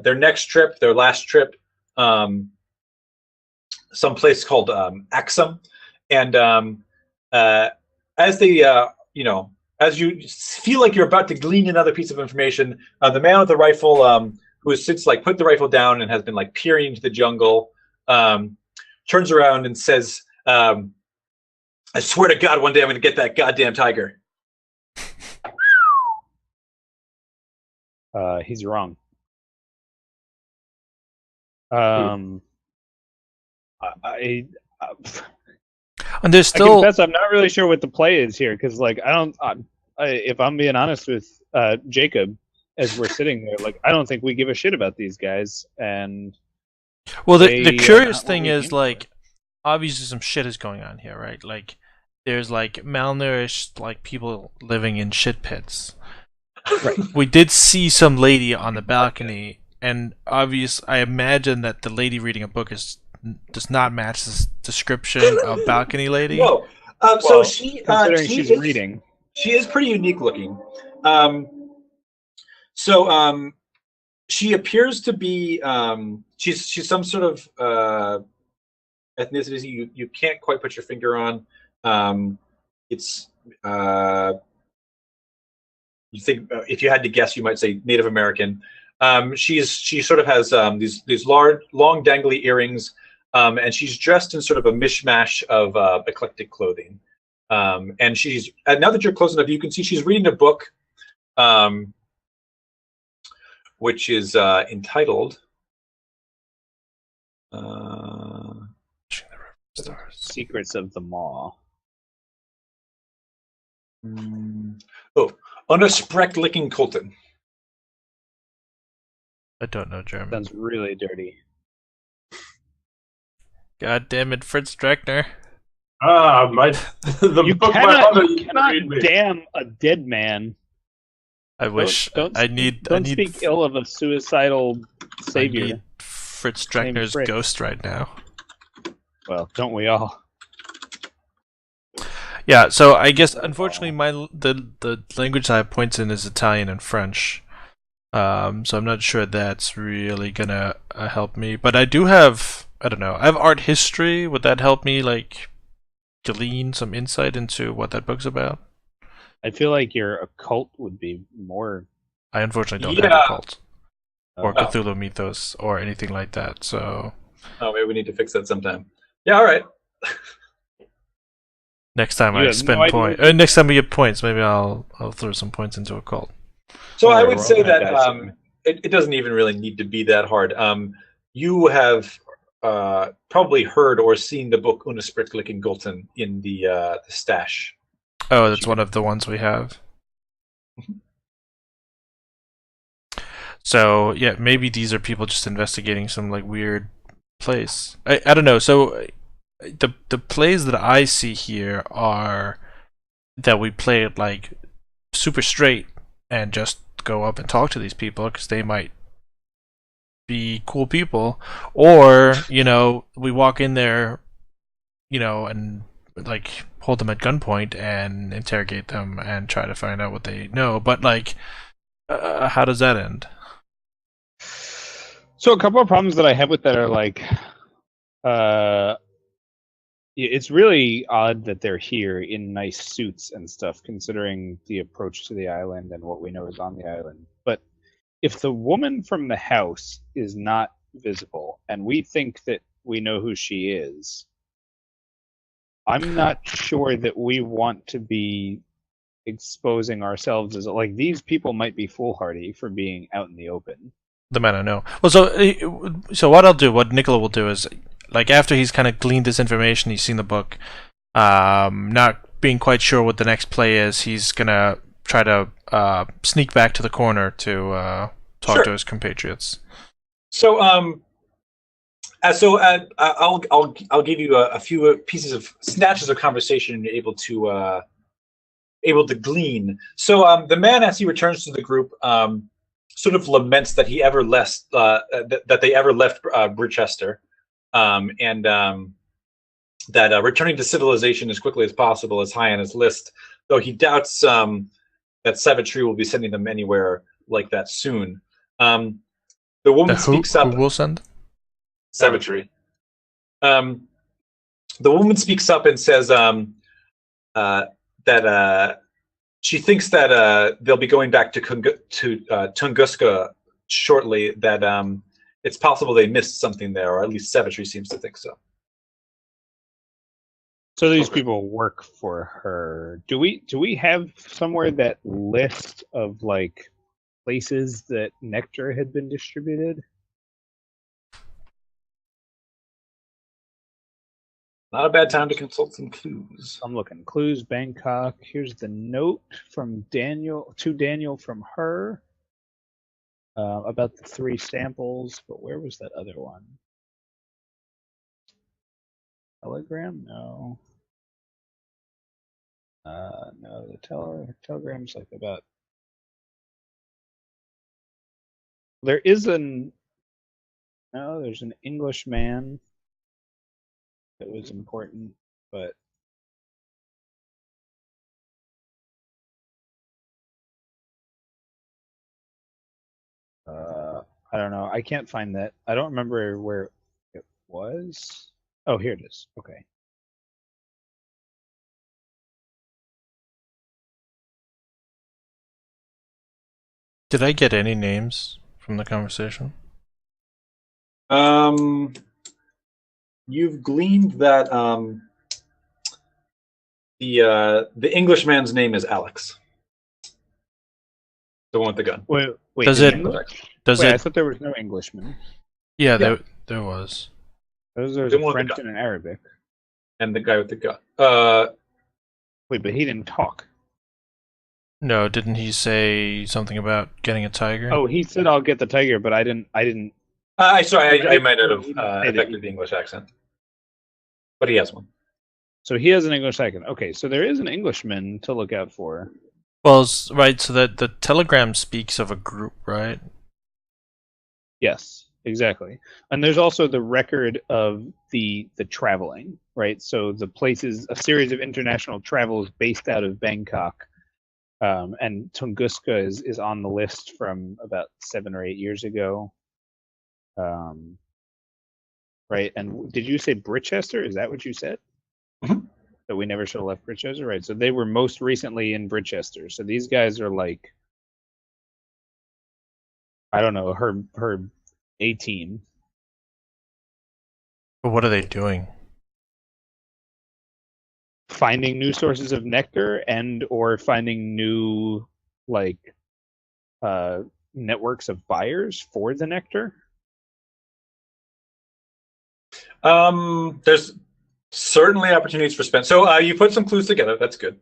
their next trip, their last trip, some place called Axum, and as they as you feel like you're about to glean another piece of information, the man with the rifle, who sits put the rifle down and has been peering into the jungle, turns around and says, "I swear to God, one day I'm going to get that goddamn tiger." He's wrong. I And there's I still confess I'm not really sure what the play is here because, like, if I'm being honest with Jacob, as we're sitting there, like, I don't think we give a shit about these guys, and well. The they are curious not what thing we is came for. like obviously some shit is going on here, right? Like there's like malnourished like people living in shit pits. Right. We did see some lady on the balcony, and I imagine that the lady reading a book does not match this description of balcony lady. No. So Well, Considering she's reading, she is pretty unique looking. So she appears to be she's some sort of ethnicity you can't quite put your finger on. It's you think if you had to guess, you might say Native American. She sort of has these large, long, dangly earrings, and she's dressed in sort of a mishmash of eclectic clothing. And now that you're close enough, you can see she's reading a book, which is entitled. Secrets of the Maw. Unersprechtlichen Kulten. I don't know German. Sounds really dirty. God damn it, Fritz Dreckner. The You book my mother used to cannot read me. damn a dead man. I wish Don't I speak- need Don't I need speak ill of a suicidal I savior. need Fritz Named Dreckner's Fritz. ghost right now. Well, don't we all? Yeah, so I guess unfortunately the language I have points in is Italian and French. So I'm not sure that's really gonna help me. But I do have I have art history. Would that help me like glean some insight into what that book's about? I feel like your occult would be more. I unfortunately don't have Yeah. a cult or Oh. Cthulhu mythos or anything like that. So Oh, maybe we need to fix that sometime. Yeah, all right. next time You I have spend no idea point, what next time we get points, maybe I'll throw some points into a cult. So Don't I worry, would we're say all gonna that die soon. it doesn't even really need to be that hard. You have probably heard or seen the book Unersprechtlichen Gulten in the stash. Oh, that's one of the ones we have. So yeah, maybe these are people just investigating some like weird place. I don't know. So the plays that I see here are that we play it like super straight and just go up and talk to these people because they might be cool people, or we walk in there, and like hold them at gunpoint and interrogate them and try to find out what they know. But like, how does that end? So a couple of problems that I have with that are like, it's really odd that they're here in nice suits and stuff, considering the approach to the island and what we know is on the island. But if the woman from the house is not visible, and we think that we know who she is, I'm not sure that we want to be exposing ourselves as like these people might be foolhardy for being out in the open. The man I know. Well, so what Nicola will do is, like, after he's kind of gleaned this information, he's seen the book, not being quite sure what the next play is, he's gonna try to sneak back to the corner to talk to his compatriots. So I'll give you a few pieces of snatches of conversation you're able to glean. So the man, as he returns to the group, sort of laments that he ever left that they ever left Brichester, and that returning to civilization as quickly as possible is high on his list, though he doubts that Savitri will be sending them anywhere like that soon. The woman speaks up. Who will send? Savitri. The woman speaks up and says that she thinks that they'll be going back to Tunguska shortly. That it's possible they missed something there, or at least Savitri seems to think so. So these people work for her. Do we have somewhere that list of like places that nectar had been distributed? Not a bad time to consult some clues. I'm looking. Clues, Bangkok. Here's the note from Daniel to Daniel from her about the 3 samples. But where was that other one? Telegram? No. No, the telegram's like about. There's an Englishman that was important, but I don't know. I can't find that. I don't remember where it was. Oh, here it is. Okay. Did I get any names from the conversation? You've gleaned that the Englishman's name is Alex. The one with the gun. Wait. Does is it- English? Does Wait, I it? thought there was no Englishman. Yeah, Yeah. there was. There's The a one with the French gun. and an Arabic. And the guy with the gun. Wait, but he didn't talk. No, didn't he say something about getting a tiger? Oh, he said I'll get the tiger, but I didn't. Sorry, I might not have He didn't say that affected the English accent. But he has one. So he has an English accent. Okay, so there is an Englishman to look out for. Well, right. So that the telegram speaks of a group, right? Yes, exactly. And there's also the record of the traveling, right? So the places, a series of international travels based out of Bangkok, and Tunguska is on the list from about 7 or 8 years ago. Right. And did you say Britchester? Is that what you said? Mhm. That we never should have left Britchester, right? So they were most recently in Britchester. So these guys are like, I don't know, her A team. But what are they doing? Finding new sources of nectar and or finding new like networks of buyers for the nectar. There's certainly opportunities for spends. So you put some clues together. That's good.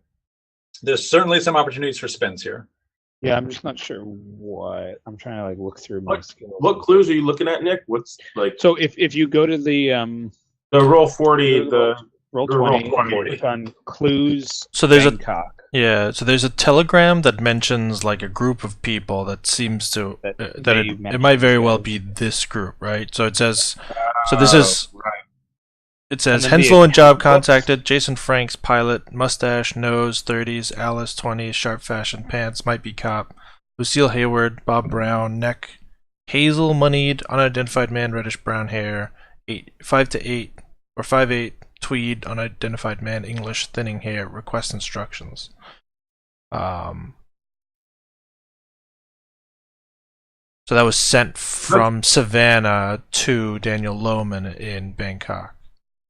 There's certainly some opportunities for spends here. Yeah, I'm just not sure what. I'm trying to like look through my skills. What clues are you looking at, Nick? What's like So if you go to the roll 40, the roll or roll 20, 20. click on clues. So there's Bangkok. So there's a telegram that mentions like a group of people that seems to That that they it mentioned might very well as- be this group, right? So it says so this is right. it says And then the Henslow and Job account books. contacted Jason Franks, pilot, mustache, nose, 30s, Alice 20s, sharp fashion pants, might be cop, Lucille Hayward, Bob Brown, neck, hazel, moneyed, unidentified man, reddish brown hair, 5 to 8 or 5'8", tweed, unidentified man, English, thinning hair, request instructions. So that was sent from Savannah to Daniel Lohman in Bangkok.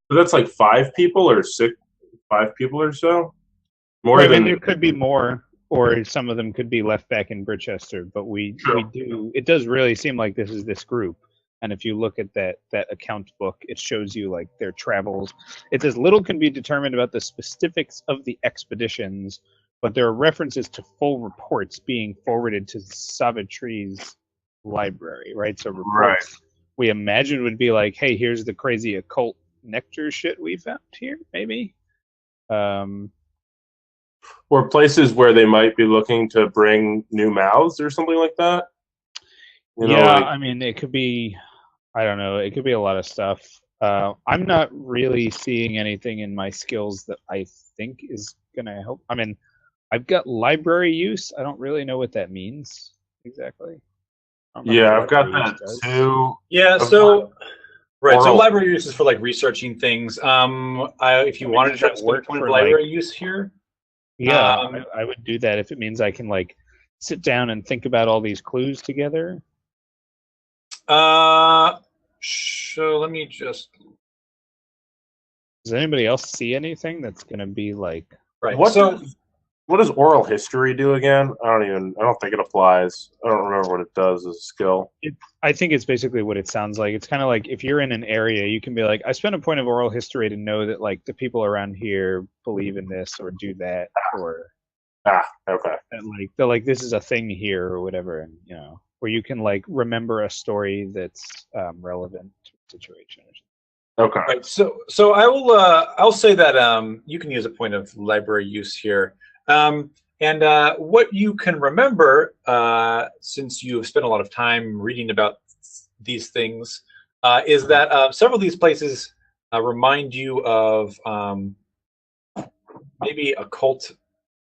So that's like 5 people or 5 people or so. More Right, than and there could be more, or some of them could be left back in Britchester. But we do. It does really seem like this is this group. And if you look at that account book, it shows you like their travels. It says little can be determined about the specifics of the expeditions, but there are references to full reports being forwarded to Savitri's library, right? So reports we imagine would be like, hey, here's the crazy occult nectar shit we found here, maybe. or places where they might be looking to bring new mouths or something like that. You know, yeah, like, I mean, it could be, I don't know, it could be a lot of stuff. I'm not really seeing anything in my skills that I think is going to help. I mean, I've got library use. I don't really know what that means exactly. I don't know yeah, what I've got library that use does. too. Yeah, Of so right. So oral. library use is for like researching things. If you I mean, wanted to does try that to work point for, of library use here, Yeah, Um, I would do that if it means I can like sit down and think about all these clues together. so let me just Does anybody else see anything that's going to be like? right. What So does What does oral history do again? I don't think it applies. I don't remember what it does as a skill. I think it's basically what it sounds like. It's kind of like if you're in an area, you can be like, I spent a point of oral history to know that like the people around here believe in this or do that, or Okay. and like they're like this is a thing here or whatever, and where you can like remember a story that's relevant to the situation. Okay. Right. So I'll say that you can use a point of library use here. And what you can remember, since you've spent a lot of time reading about these things, is that several of these places remind you of maybe occult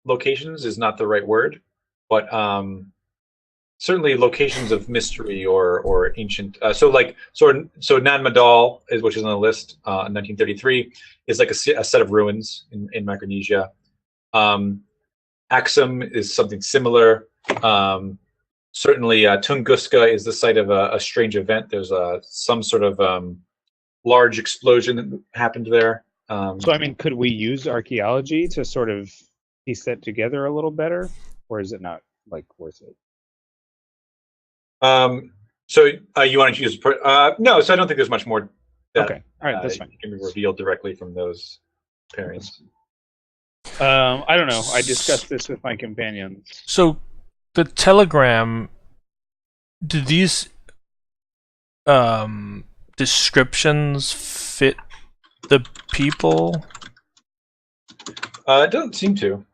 locations is not the right word, but certainly locations of mystery or ancient. So Nan Madol, which is on the list in 1933, is like a set of ruins in Micronesia. Axum is something similar. Certainly, Tunguska is the site of a strange event. There's some sort of large explosion that happened there. So, I mean, could we use archaeology to sort of piece that together a little better, or is it not like worth it? So you want to use no? So I don't think there's much more. That, okay, all right, that's fine. Can be revealed directly from those pairings. I don't know. I discussed this with my companions. So, the telegram. Do these descriptions fit the people? It doesn't seem to.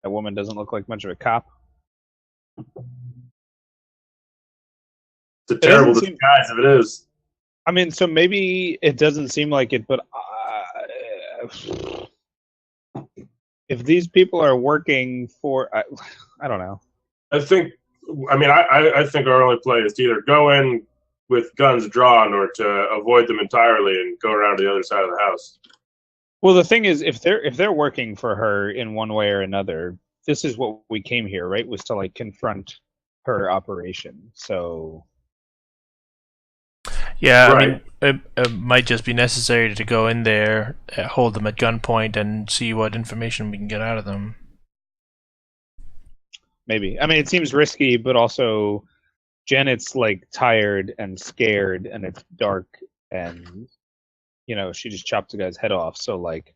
That woman doesn't look like much of a cop. It's a terrible disguise if it is. I mean, so maybe it doesn't seem like it, but if these people are working for, I don't know. I think our only play is to either go in with guns drawn or to avoid them entirely and go around to the other side of the house. Well, the thing is, if they're working for her in one way or another, this is what we came here, right? Was to like confront her operation. So. Yeah, right. I mean, it might just be necessary to go in there, hold them at gunpoint, and see what information we can get out of them. Maybe. I mean, it seems risky, but also Janet's like tired and scared, and it's dark, and she just chopped the guy's head off. So like,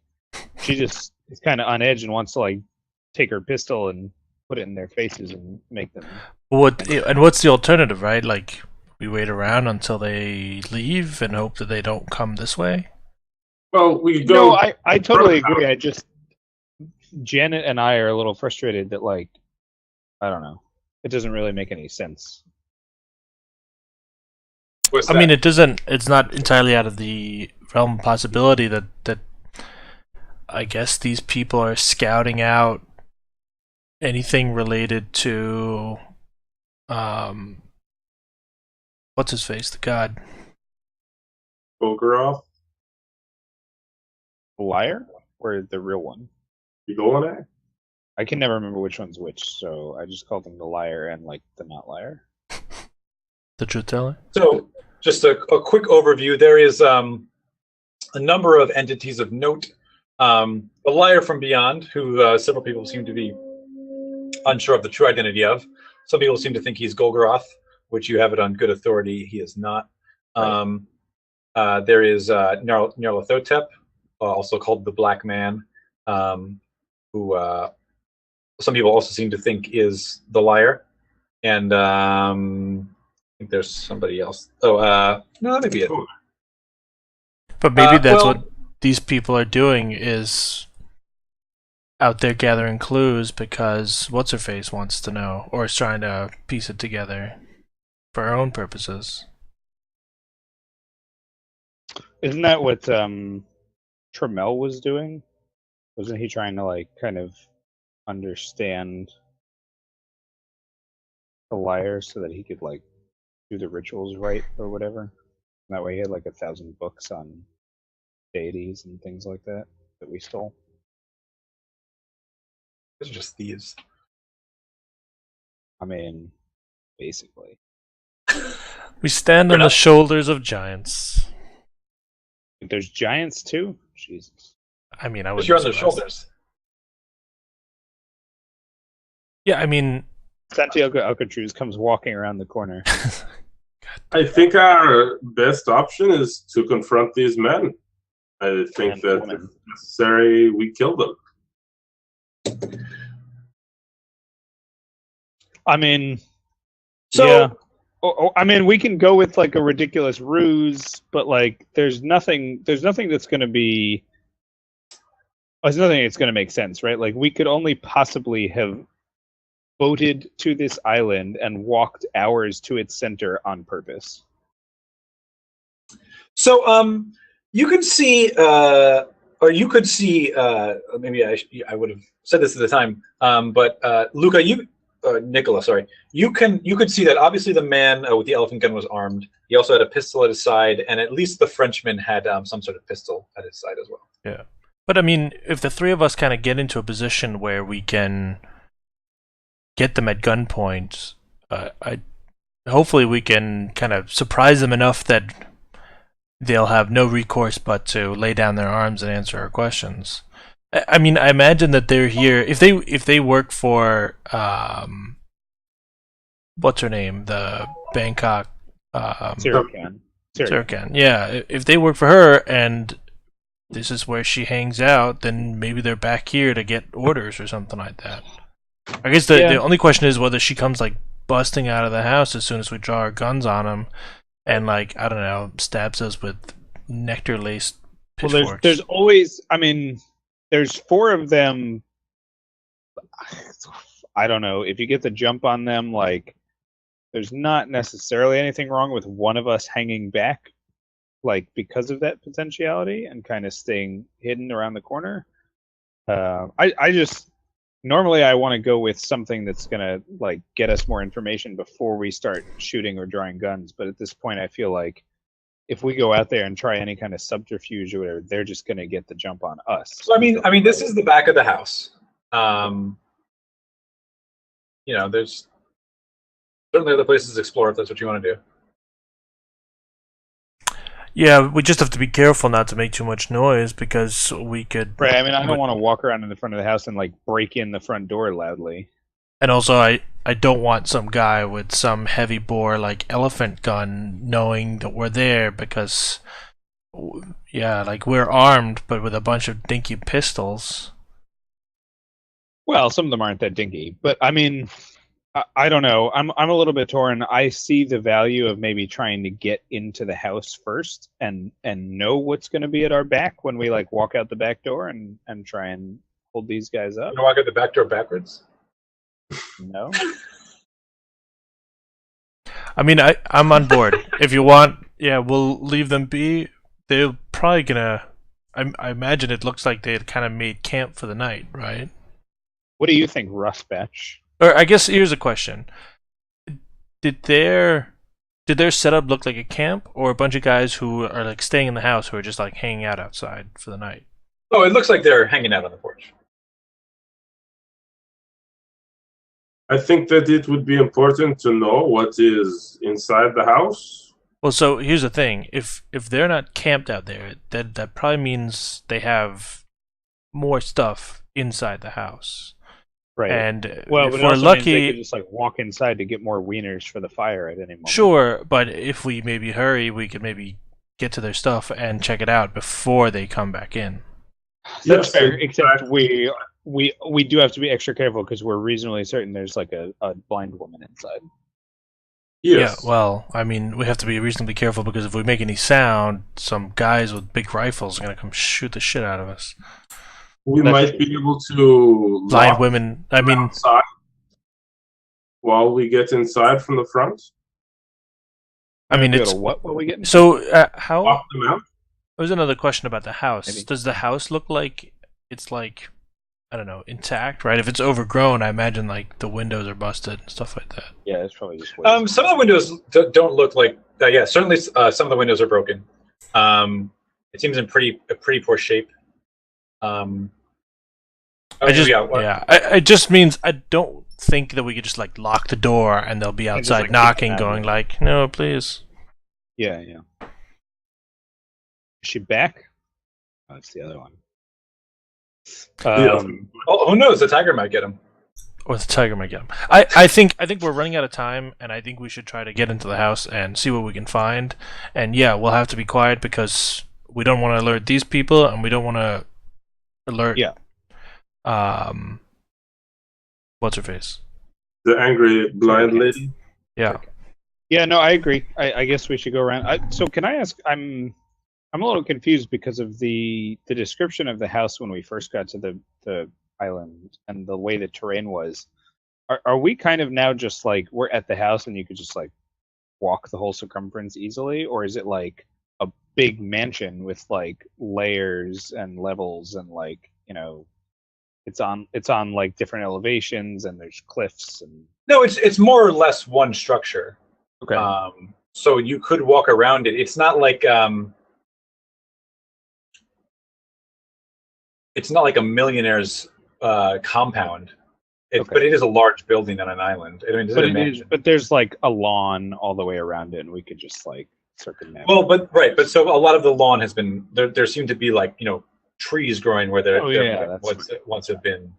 she just is kind of on edge and wants to like take her pistol and put it in their faces and make them. What's the alternative, right? Like, we wait around until they leave and hope that they don't come this way? Well, we could go. No, I totally agree. Janet and I are a little frustrated that, like, I don't know. It doesn't really make any sense. I mean, it's not entirely out of the realm of possibility that I guess these people are scouting out anything related to what's his face? The god. Golgoroth? The liar? Or the real one? The Golden. I can never remember which one's which, so I just called him the liar and like the not liar. The truth teller? So, just a quick overview. There is a number of entities of note. The liar from beyond, who several people seem to be unsure of the true identity of. Some people seem to think he's Golgoroth, which you have it on good authority. He is not. Right. There is Nyarlathotep, also called the Black Man, who some people also seem to think is the liar. And I think there's somebody else. Oh, no, that may be it. But maybe that's what these people are doing, is out there gathering clues because What's-Her-Face wants to know, or is trying to piece it together for our own purposes. Isn't that what Trammell was doing? Wasn't he trying to like kind of understand the liar so that he could like do the rituals right or whatever? And that way he had like 1,000 books on deities and things like that we stole. Those are just thieves. I mean, basically. We stand on the shoulders of giants. There's giants too? Jesus. I mean, I was. You're on their shoulders. Yeah, I mean, Santiago Alcatraz comes walking around the corner. I think our best option is to confront these men. I think And that woman. if necessary, we kill them. I mean, So yeah. I mean, we can go with like a ridiculous ruse, but like, there's nothing that's going to be. There's nothing that's going to make sense, right? Like, we could only possibly have boated to this island and walked hours to its center on purpose. So you can see, or you could see. Maybe I would have said this at the time, but Luca, Nicola, sorry, you could see that obviously the man with the elephant gun was armed. He also had a pistol at his side, and at least the Frenchman had some sort of pistol at his side as well. yeah. But I mean, if the three of us kind of get into a position where we can get them at gunpoint, hopefully we can kind of surprise them enough that they'll have no recourse but to lay down their arms and answer our questions. I mean, I imagine that they're here if they work for what's her name, the Bangkok Sirican. Sirican. Yeah, if they work for her and this is where she hangs out, then maybe they're back here to get orders or something like that. I guess the only question is whether she comes like busting out of the house as soon as we draw our guns on them, and like I don't know, stabs us with nectar-laced pitchforks. Well, there's always. I mean, there's four of them. I don't know if you get the jump on them. Like, there's not necessarily anything wrong with one of us hanging back, like because of that potentiality and kind of staying hidden around the corner. I just. Normally, I want to go with something that's gonna like get us more information before we start shooting or drawing guns. But at this point, I feel like if we go out there and try any kind of subterfuge or whatever, they're just gonna get the jump on us. So I mean, this is the back of the house. There's certainly other places to explore if that's what you want to do. Yeah, we just have to be careful not to make too much noise because we could. Right. I mean, I don't want to walk around in the front of the house and like break in the front door loudly. And also, I don't want some guy with some heavy bore like elephant gun knowing that we're there because, yeah, like we're armed but with a bunch of dinky pistols. Well, some of them aren't that dinky, but I mean, I don't know. I'm a little bit torn. I see the value of maybe trying to get into the house first and know what's going to be at our back when we like walk out the back door and try and hold these guys up. You walk out the back door backwards? No. I mean, I'm on board. If you want, yeah, we'll leave them be. They're probably gonna. I imagine it looks like they had kind of made camp for the night, right? What do you think, Rustbatch? Or I guess here's a question: Did their setup look like a camp, or a bunch of guys who are like staying in the house who are just like hanging out outside for the night? Oh, it looks like they're hanging out on the porch. I think that it would be important to know what is inside the house. Well, so here's the thing: if they're not camped out there, that probably means they have more stuff inside the house. Right. And well, if but we're also lucky, means they could just like walk inside to get more wieners for the fire at any moment. Sure, but if we maybe hurry, we could maybe get to their stuff and check it out before they come back in. That's fair. Except we do have to be extra careful because we're reasonably certain there's like a blind woman inside. Yes. Yeah, well, I mean, we have to be reasonably careful because if we make any sound, some guys with big rifles are going to come shoot the shit out of us. We might be able to blind women. I mean, outside while we get inside from the front. I mean, it's what will we get? So how? Lock them out. There's another question about the house. Maybe. Does the house look like it's like I don't know, intact? Right? If it's overgrown, I imagine like the windows are busted and stuff like that. Yeah, it's probably just. Some of the windows don't look like. Yeah, certainly some of the windows are broken. It seems in pretty poor shape. It just means I don't think that we could just like lock the door and they'll be outside like, knocking, going like, "No, please." Yeah. Is she back? Oh, that's the other one. Who knows? The tiger might get him. Or the tiger might get him. I think we're running out of time, and I think we should try to get into the house and see what we can find. And yeah, we'll have to be quiet because we don't want to alert these people, and we don't want to alert. Yeah. What's her face? The angry blind lady. Yeah. Yeah, no, I agree. I guess we should go around. So can I ask? I'm a little confused because of the description of the house when we first got to the island and the way the terrain was. Are we kind of now just like we're at the house and you could just like walk the whole circumference easily, or is it like a big mansion with like layers and levels and like it's on like different elevations and there's cliffs and No, it's more or less one structure. okay. So you could walk around it. It's not like a millionaire's compound. But it is a large building on an island. I mean, But there's like a lawn all the way around it, and we could just like circumnavigate. Well, but so a lot of the lawn has been there. There seem to be like trees growing where there once have been.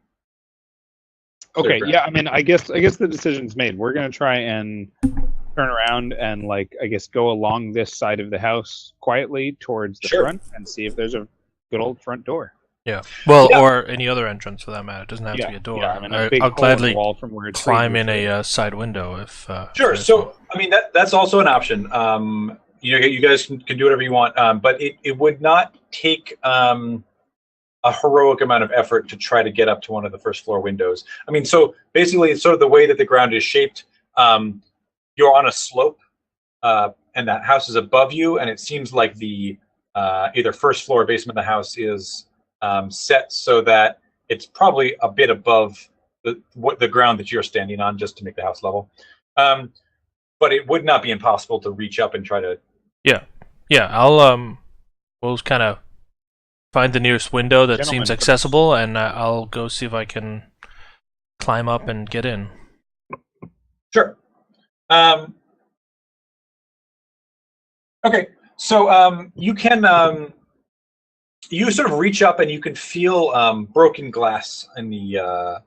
Okay, yeah. I mean, I guess the decision's made. We're gonna try and turn around and like I guess go along this side of the house quietly towards the front and see if there's a good old front door. Yeah. Well, or any other entrance for that matter. It doesn't have to be a door. Yeah, I mean, I'll gladly wall from where it's climb in a side window if. Sure. So I mean that's also an option. You guys can do whatever you want, but it would not take a heroic amount of effort to try to get up to one of the first floor windows. I mean, so basically, it's sort of the way that the ground is shaped. You're on a slope, and that house is above you, and it seems like the either first floor or basement of the house is set so that it's probably a bit above the ground that you're standing on, just to make the house level. But it would not be impossible to reach up and try to. Yeah. I'll we'll kind of find the nearest window that seems accessible, and I'll go see if I can climb up and get in. Sure. Okay. So you can. You sort of reach up and you can feel broken glass in the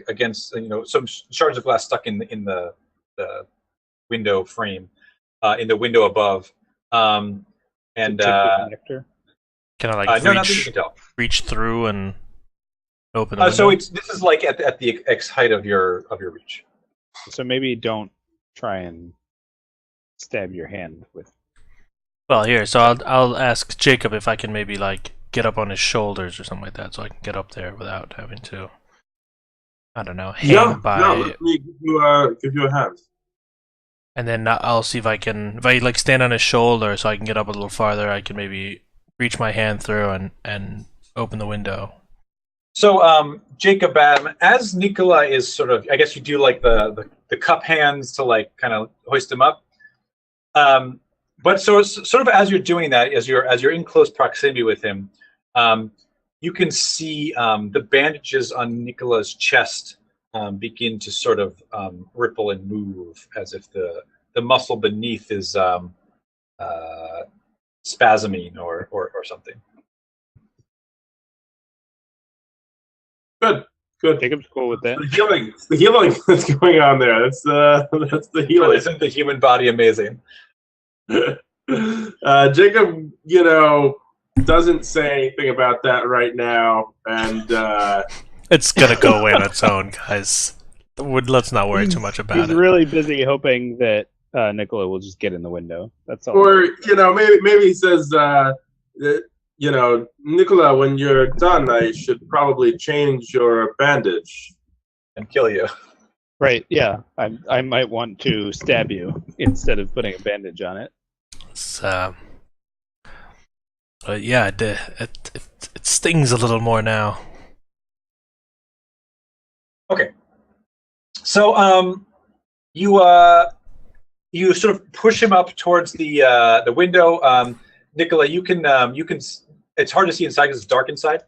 against some shards of glass stuck in the window frame in the window above and can I like no, nothing you can tell. Reach through and open the window? So this is like at the X height of your reach. So maybe don't try and stab your hand with. Well, here, so I'll ask Jacob if I can maybe like get up on his shoulders or something like that, so I can get up there without having to, I don't know, hang by. Yeah, let me give you a hand. And then I'll see if I like stand on his shoulder, so I can get up a little farther. I can maybe reach my hand through and open the window. So, Jacob, as Nicola is sort of, I guess you do like the cup hands to like kind of hoist him up. But so sort of as you're doing that, as you're in close proximity with him, you can see the bandages on Nicola's chest begin to sort of ripple and move as if the muscle beneath is spasming or something. Good. Jacob's cool with that. The healing that's going on there. That's the healing. Isn't the human body amazing? Jacob, doesn't say anything about that right now, and it's gonna go away on its own, guys. Let's not worry too much about it. He's really busy hoping that Nicola will just get in the window. That's all. Or maybe he says that Nicola, when you're done, I should probably change your bandage and kill you. Right? Yeah, I might want to stab you instead of putting a bandage on it. It's, yeah, it stings a little more now. Okay, so you sort of push him up towards the window. Nicola, you can. It's hard to see inside because it's dark inside,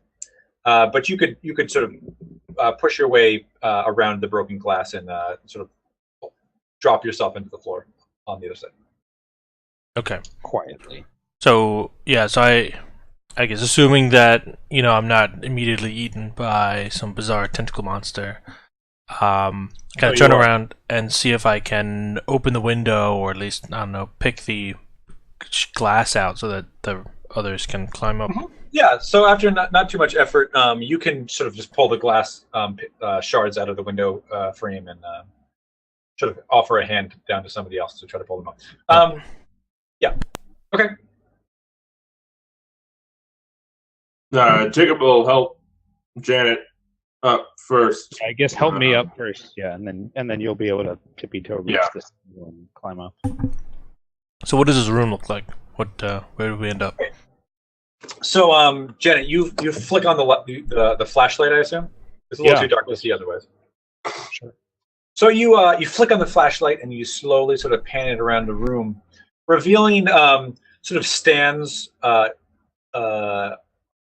but you could sort of push your way around the broken glass and sort of drop yourself into the floor on the other side. Okay. Quietly. So yeah, so I guess assuming that I'm not immediately eaten by some bizarre tentacle monster, Kind of turn around and see if I can open the window, or at least, I don't know, pick the glass out so that the others can climb up. Yeah, so after not too much effort, you can sort of just pull the glass shards out of the window frame and sort of offer a hand down to somebody else to try to pull them up. Yeah. Okay. Jacob will help Janet up first. I guess help me up first, yeah, and then you'll be able to tippy toe reach this and climb up. So what does this room look like? Where do we end up? So, Janet, you flick on the flashlight, I assume? It's a little too dark to see otherwise. Sure. So you flick on the flashlight and you slowly sort of pan it around the room, revealing sort of stands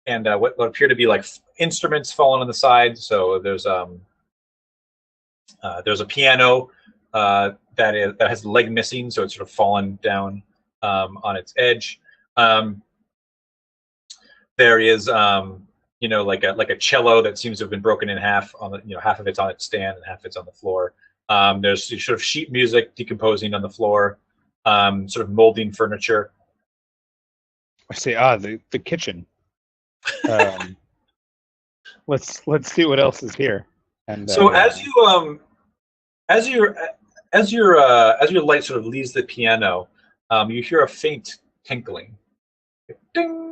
and what appear to be like instruments fallen on the side. So there's a piano that has a leg missing, so it's sort of fallen down on its edge. There is like a cello that seems to have been broken in half. Half of it's on its stand and half of it's on the floor. There's sort of sheet music decomposing on the floor, sort of molding furniture. I say, the kitchen. Let's see what else is here. And so as your light sort of leaves the piano, you hear a faint tinkling. Ding.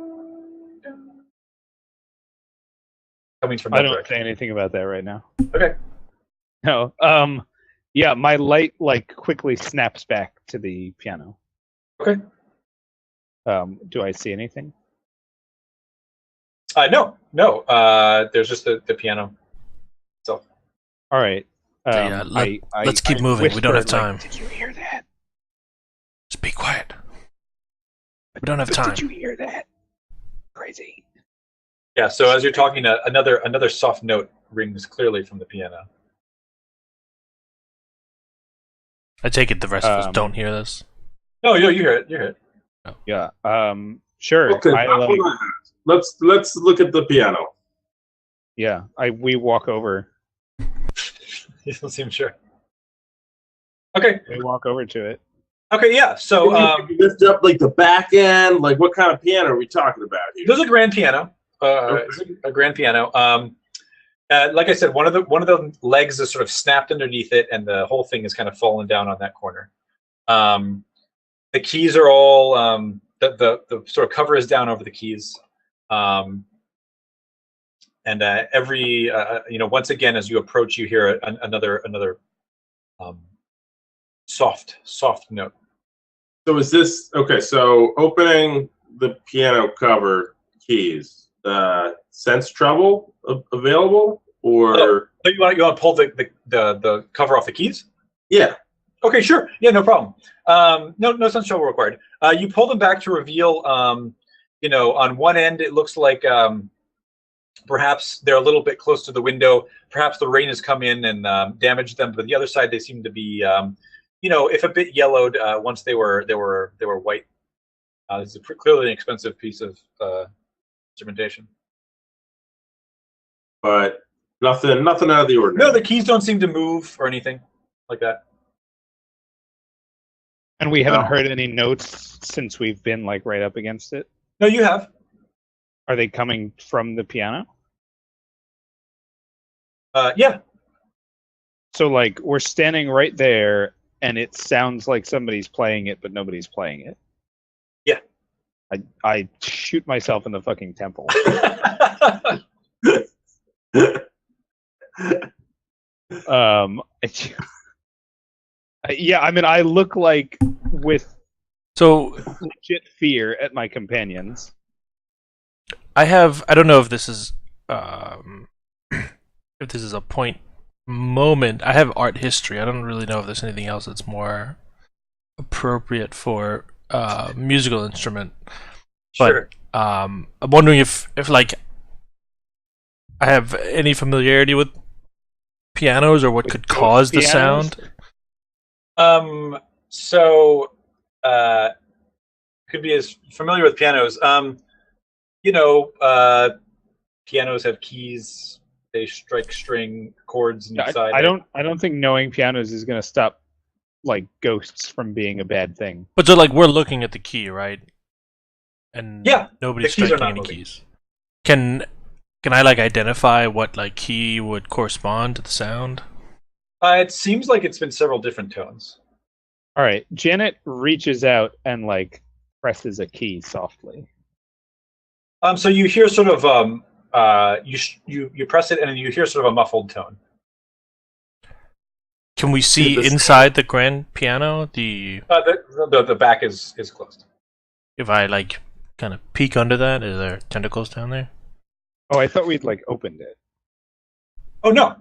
Coming from I don't say anything about that right now. Okay. No. Yeah, my light quickly snaps back to the piano. Okay. Do I see anything? No. There's just the piano itself. All right. Let's keep moving. We don't have time. Did you hear that? Just be quiet. We don't have time. Did you hear that? Crazy. Yeah. So as you're talking, another soft note rings clearly from the piano. I take it the rest of us don't hear this. No, you hear it. You hear it. Oh. Yeah. Sure. Okay. Let's look at the piano. Yeah. We walk over. You don't seem sure. Okay. We walk over to it. Okay. Yeah. So you lift up the back end. What kind of piano are we talking about here? There's a grand piano. It's a grand piano. Like I said, one of the legs is sort of snapped underneath it, and the whole thing is kind of fallen down on that corner. The keys are all the sort of cover is down over the keys, and every once again as you approach, you hear another soft note. So is this okay? So opening the piano cover keys. Sense trouble available, or you want to pull the cover off the keys? Yeah. Okay, sure. Yeah, no problem. No sense trouble required. You pull them back to reveal. On one end it looks like perhaps they're a little bit close to the window. Perhaps the rain has come in and damaged them. But the other side, they seem to be, if a bit yellowed once they were white. This is clearly an expensive piece of instrumentation. But nothing out of the ordinary. No, the keys don't seem to move or anything like that. And we haven't heard any notes since we've been right up against it. No, you have. Are they coming from the piano? Yeah. So we're standing right there, and it sounds like somebody's playing it, but nobody's playing it. Yeah. I shoot myself in the fucking temple. Yeah, I mean, I look with legit fear at my companions. I don't know if this is a point moment. I have art history. I don't really know if there's anything else that's more appropriate for musical instrument. Sure. But I'm wondering if I have any familiarity with pianos or what could cause the sound. So could be as familiar with pianos. Pianos have keys. They strike string chords Yeah, inside. I don't think knowing pianos is going to stop like ghosts from being a bad thing. But so like we're looking at the key, right? And Yeah, nobody's the keys are striking not any moving. keys. Can I like identify what like key would correspond to the sound? It seems like it's been several different tones. All right, Janet reaches out and like presses a key softly. So you hear sort of you press it and then you hear sort of a muffled tone. Can we see This- inside the grand piano? The back is closed. If I like kind of peek under that, is there tentacles down there? Oh, I thought we'd like opened it. Oh no.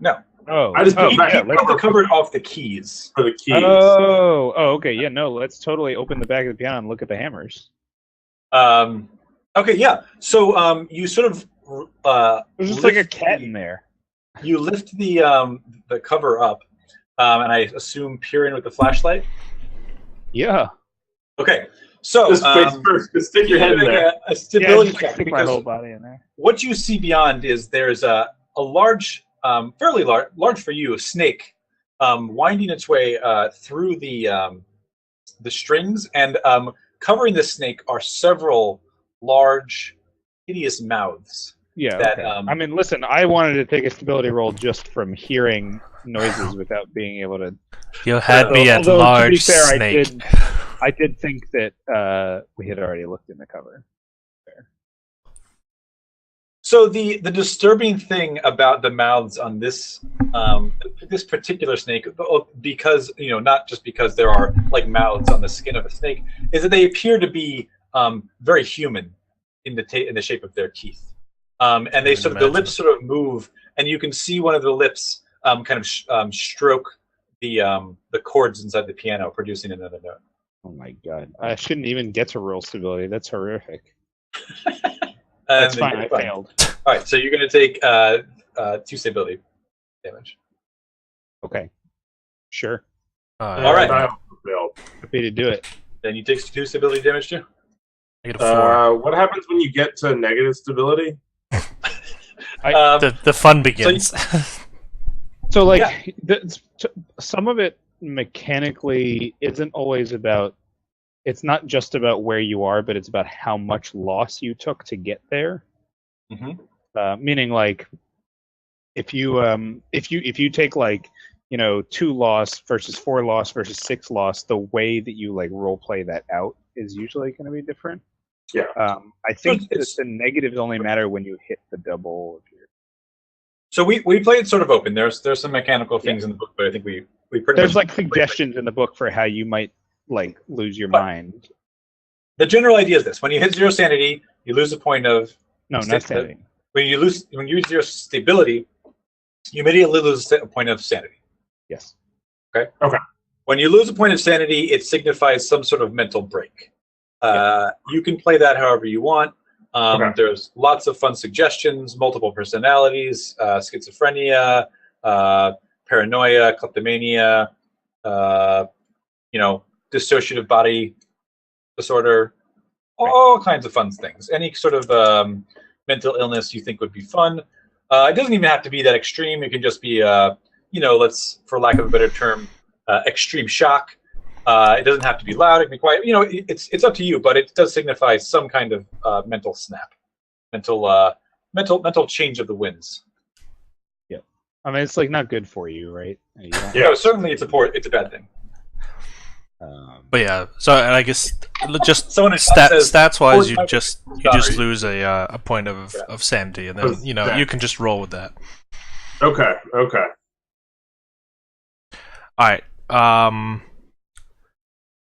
Oh, I just oh, put back yeah, the let's, Put the cover off the keys. for the keys. oh, okay, yeah, no, let's totally open the back of the piano and look at the hammers. Okay, yeah. So you sort of There's just like a lift cat in there. You lift the cover up, and I assume peer in with the flashlight. Yeah, Okay, so Just face first. Just stick your head in make there. a stability just check stick my because whole body in there. what you see beyond is there's a large, fairly large for you, snake winding its way through the strings, and covering the snake are several large, hideous mouths. Yeah, That, okay. um, I mean, listen, I wanted to take a stability roll just from hearing noises without being able to. You had me at Although, to be large fair, snake. I did think that we had already looked in the cover. So the disturbing thing about the mouths on this this particular snake, because not just because there are like mouths on the skin of a snake, is that they appear to be very human in the shape of their teeth, and they can the imagine. lips sort of move, and you can see one of the lips kind of stroke the chords inside the piano, producing another note. Oh my god, I shouldn't even get to roll stability. That's horrific. That's Fine, I failed. All right, so you're going to take 2 stability damage. Okay, sure, All right. I also failed. happy to do it. Then you take 2 stability damage too. I get a 4. What happens when you get to negative stability? The fun begins. So, like, Yeah. some of it mechanically isn't always about. It's not just about where you are, but it's about how much loss you took to get there. Mhm. Meaning, like, if you take like 2 loss versus 4 loss versus 6 loss, the way that you like role play that out is usually going to be different. Yeah. I think that it's- the negatives only matter when you hit the double. Of your... So we play it sort of open. There's some mechanical things in the book, but I think we pretty There's much like suggestions in the book for how you might like lose your mind. the general idea is this: when you hit 0 sanity, you lose a point of No, Sta- not standing. when you use 0 stability, you immediately lose a point of sanity. Yes. When you lose a point of sanity, it signifies some sort of mental break. You can play that however you want. Okay. There's lots of fun suggestions: multiple personalities, schizophrenia, paranoia, kleptomania, dissociative body disorder, all kinds of fun things. Any sort of mental illness you think would be fun. It doesn't even have to be that extreme. It can just be, let's, for lack of a better term, extreme shock. It doesn't have to be loud. It can be quiet. It's up to you, but it does signify some kind of mental snap, mental change of the winds. I mean, it's like not good for you, right? You don't- Yeah. Certainly it's a bad thing. But yeah, so and I guess just Someone in chat says, stats wise, you 45 just Sorry. lose a point of sanity, and then Of you can just roll with that. Okay. All right,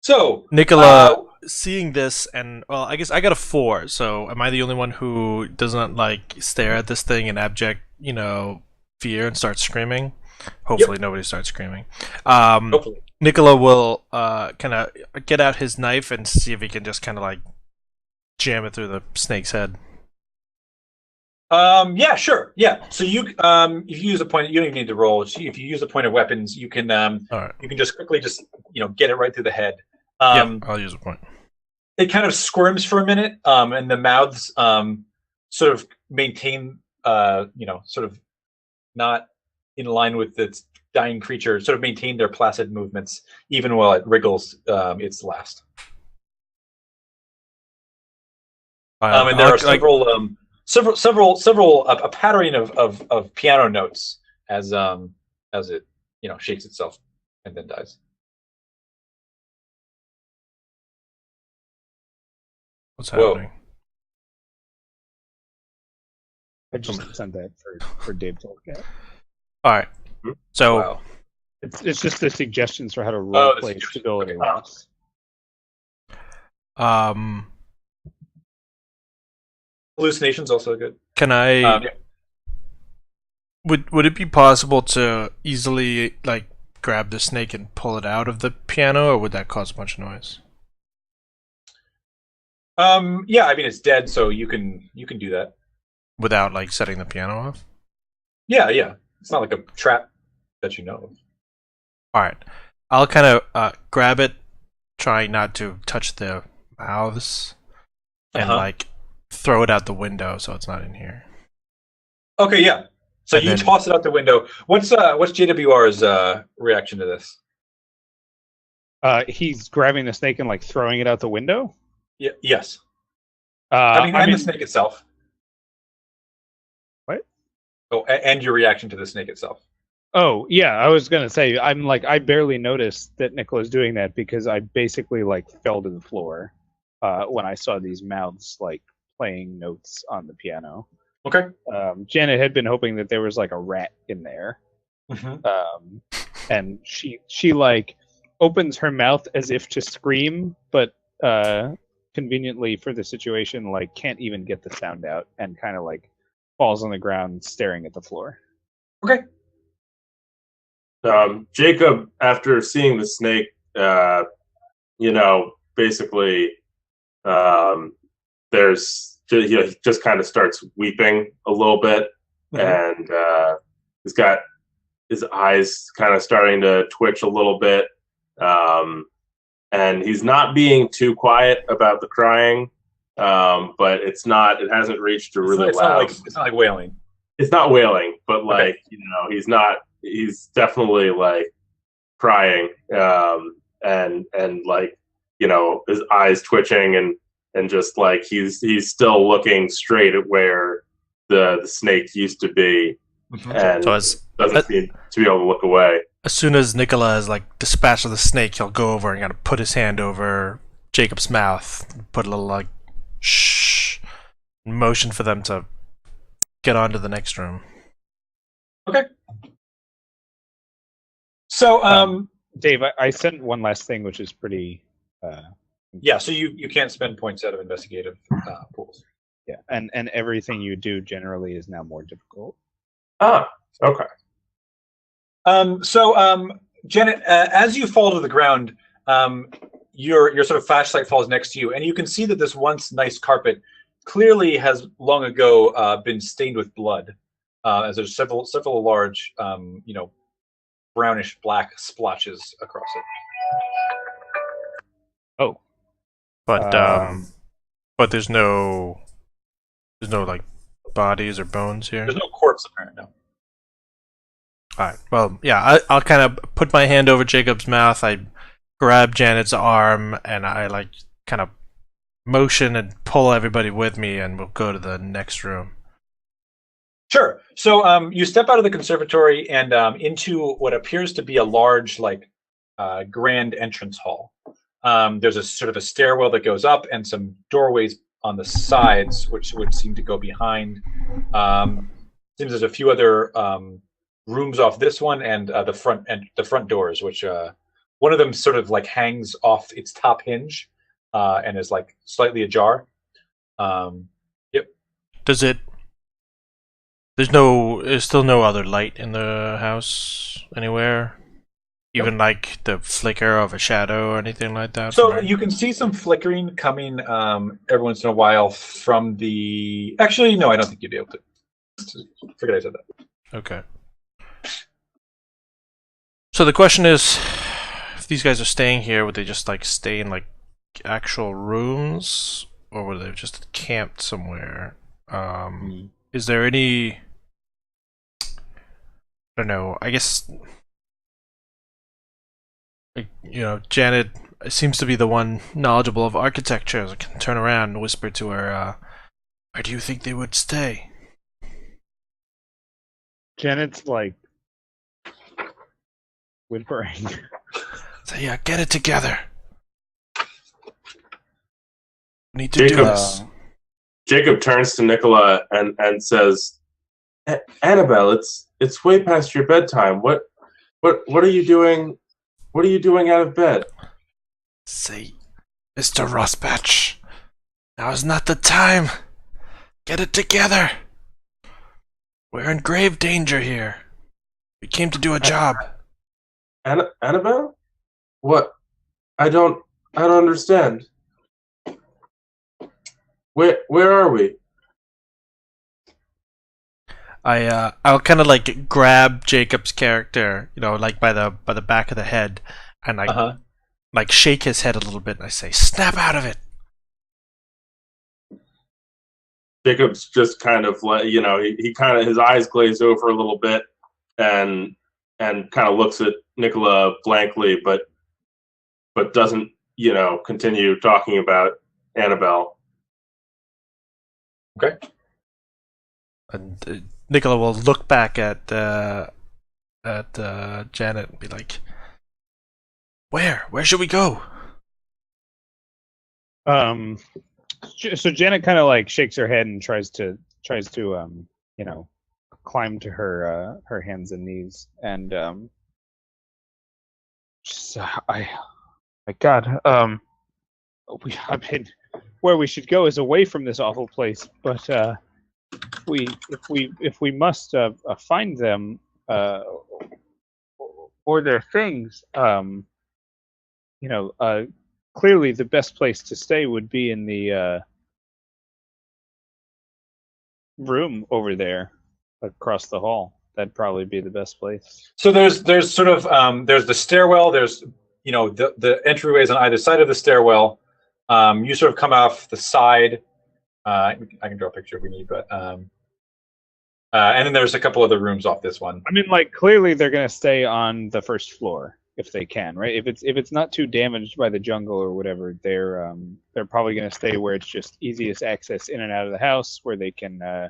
So Nicola, seeing this, and well, I guess I got a 4. So am I the only one who doesn't like stare at this thing in abject, fear and start screaming? Hopefully, nobody starts screaming. hopefully. Nicola will kind of get out his knife and see if he can just kind of like jam it through the snake's head. Yeah, sure. Yeah. So you if you use a point, you don't even need to roll. If you use a point of weapons, you can All right. you can just quickly get it right through the head. Yep, I'll use a point. It kind of squirms for a minute, and the mouths sort of maintain sort of not in line with its dying creature, sort of maintain their placid movements even while it wriggles its last. And there are several a pattern of piano notes as it shakes itself and then dies. What's happening? I just sent that for Dave to look at. All right. So Wow. It's just the suggestions for how to roleplay stability loss. Hallucination's also good. Can I? Would it be possible to easily like grab the snake and pull it out of the piano, or would that cause much noise? Yeah, I mean it's dead, so you can do that without like setting the piano off. Yeah. It's not like a trap that you know of. All right, I'll kind of grab it, trying not to touch the mouths, and like throw it out the window so it's not in here. Okay, yeah. So you toss it out the window. What's JWR's reaction to this? He's grabbing the snake and like throwing it out the window. Yeah. Yes. I mean, the snake itself. What? Oh, and your reaction to the snake itself. Oh, yeah. I was gonna say I barely noticed that Nicola's doing that because I basically like fell to the floor when I saw these mouths like playing notes on the piano. Okay. Janet had been hoping that there was like a rat in there, and she like opens her mouth as if to scream, but conveniently for the situation, like can't even get the sound out, and kind of like falls on the ground staring at the floor. Okay. Jacob, after seeing the snake, basically, he just kind of starts weeping a little bit, and he's got his eyes kind of starting to twitch a little bit, and he's not being too quiet about the crying, but it hasn't reached a really loud. It's not like wailing. It's not wailing, but like he's definitely like crying, and like his eyes twitching and just like he's still looking straight at where the snake used to be, and doesn't seem to be able to look away. As soon as Nicola has like dispatched the snake, he'll go over and kind of put his hand over Jacob's mouth, put a little like shh motion for them to get on to the next room. Okay. So, Dave, I sent one last thing, which is pretty. Yeah, so you can't spend points out of investigative pools. Yeah, and everything you do generally is now more difficult. Ah, okay. Janet, as you fall to the ground, your sort of flashlight falls next to you, and you can see that this once nice carpet clearly has long ago been stained with blood, as there's several large, brownish black splotches across it. Oh, but there's no like bodies or bones here. There's no corpse apparently. No. All right. Well, yeah, I'll kind of put my hand over Jacob's mouth. I grab Janet's arm and I like kind of motion and pull everybody with me, and we'll go to the next room. Sure. So you step out of the conservatory and into what appears to be a large, like, grand entrance hall. There's a sort of a stairwell that goes up and some doorways on the sides, which would seem to go behind. Seems there's a few other rooms off this one, and the front doors, which one of them sort of like hangs off its top hinge and is like slightly ajar. Yep. Does it? There's still no other light in the house anywhere? Even like the flicker of a shadow or anything like that? So you can see some flickering coming every once in a while from the... Actually, no, I don't think you'd be able to. Forget I said that. Okay. So the question is, if these guys are staying here, would they just like stay in like actual rooms? Or would they just camped somewhere? Is there any... don't know. I guess Janet seems to be the one knowledgeable of architecture. I can turn around and whisper to her, "Where do you think they would stay?" Janet's like whimpering. So yeah, get it together. We need to do this. Jacob turns to Nicola and says, "Annabelle, it's way past your bedtime. What are you doing? What are you doing out of bed?" Say, Mr. Rosbach, now is not the time. Get it together. We're in grave danger here. We came to do a job. Annabelle? What? I don't understand. Where are we? I'll kind of like grab Jacob's character, like by the back of the head, and like shake his head a little bit, and I say, "Snap out of it." Jacob's just kind of he kind of his eyes glaze over a little bit, and kind of looks at Nicola blankly, but doesn't continue talking about Annabelle. Okay. And Nicola will look back at Janet and be like, "Where should we go?" So Janet kind of like shakes her head and tries to climb to her hands and knees, and my God, I've been where we should go is away from this awful place, but if we must find them or their things, clearly the best place to stay would be in the room over there across the hall. That'd probably be the best place. So there's sort of there's the stairwell. There's the entryways on either side of the stairwell. You sort of come off the side. I can draw a picture if we need, but and then there's a couple other rooms off this one. I mean, like clearly they're gonna stay on the first floor if they can, right? If it's not too damaged by the jungle or whatever, they're probably gonna stay where it's just easiest access in and out of the house, where they can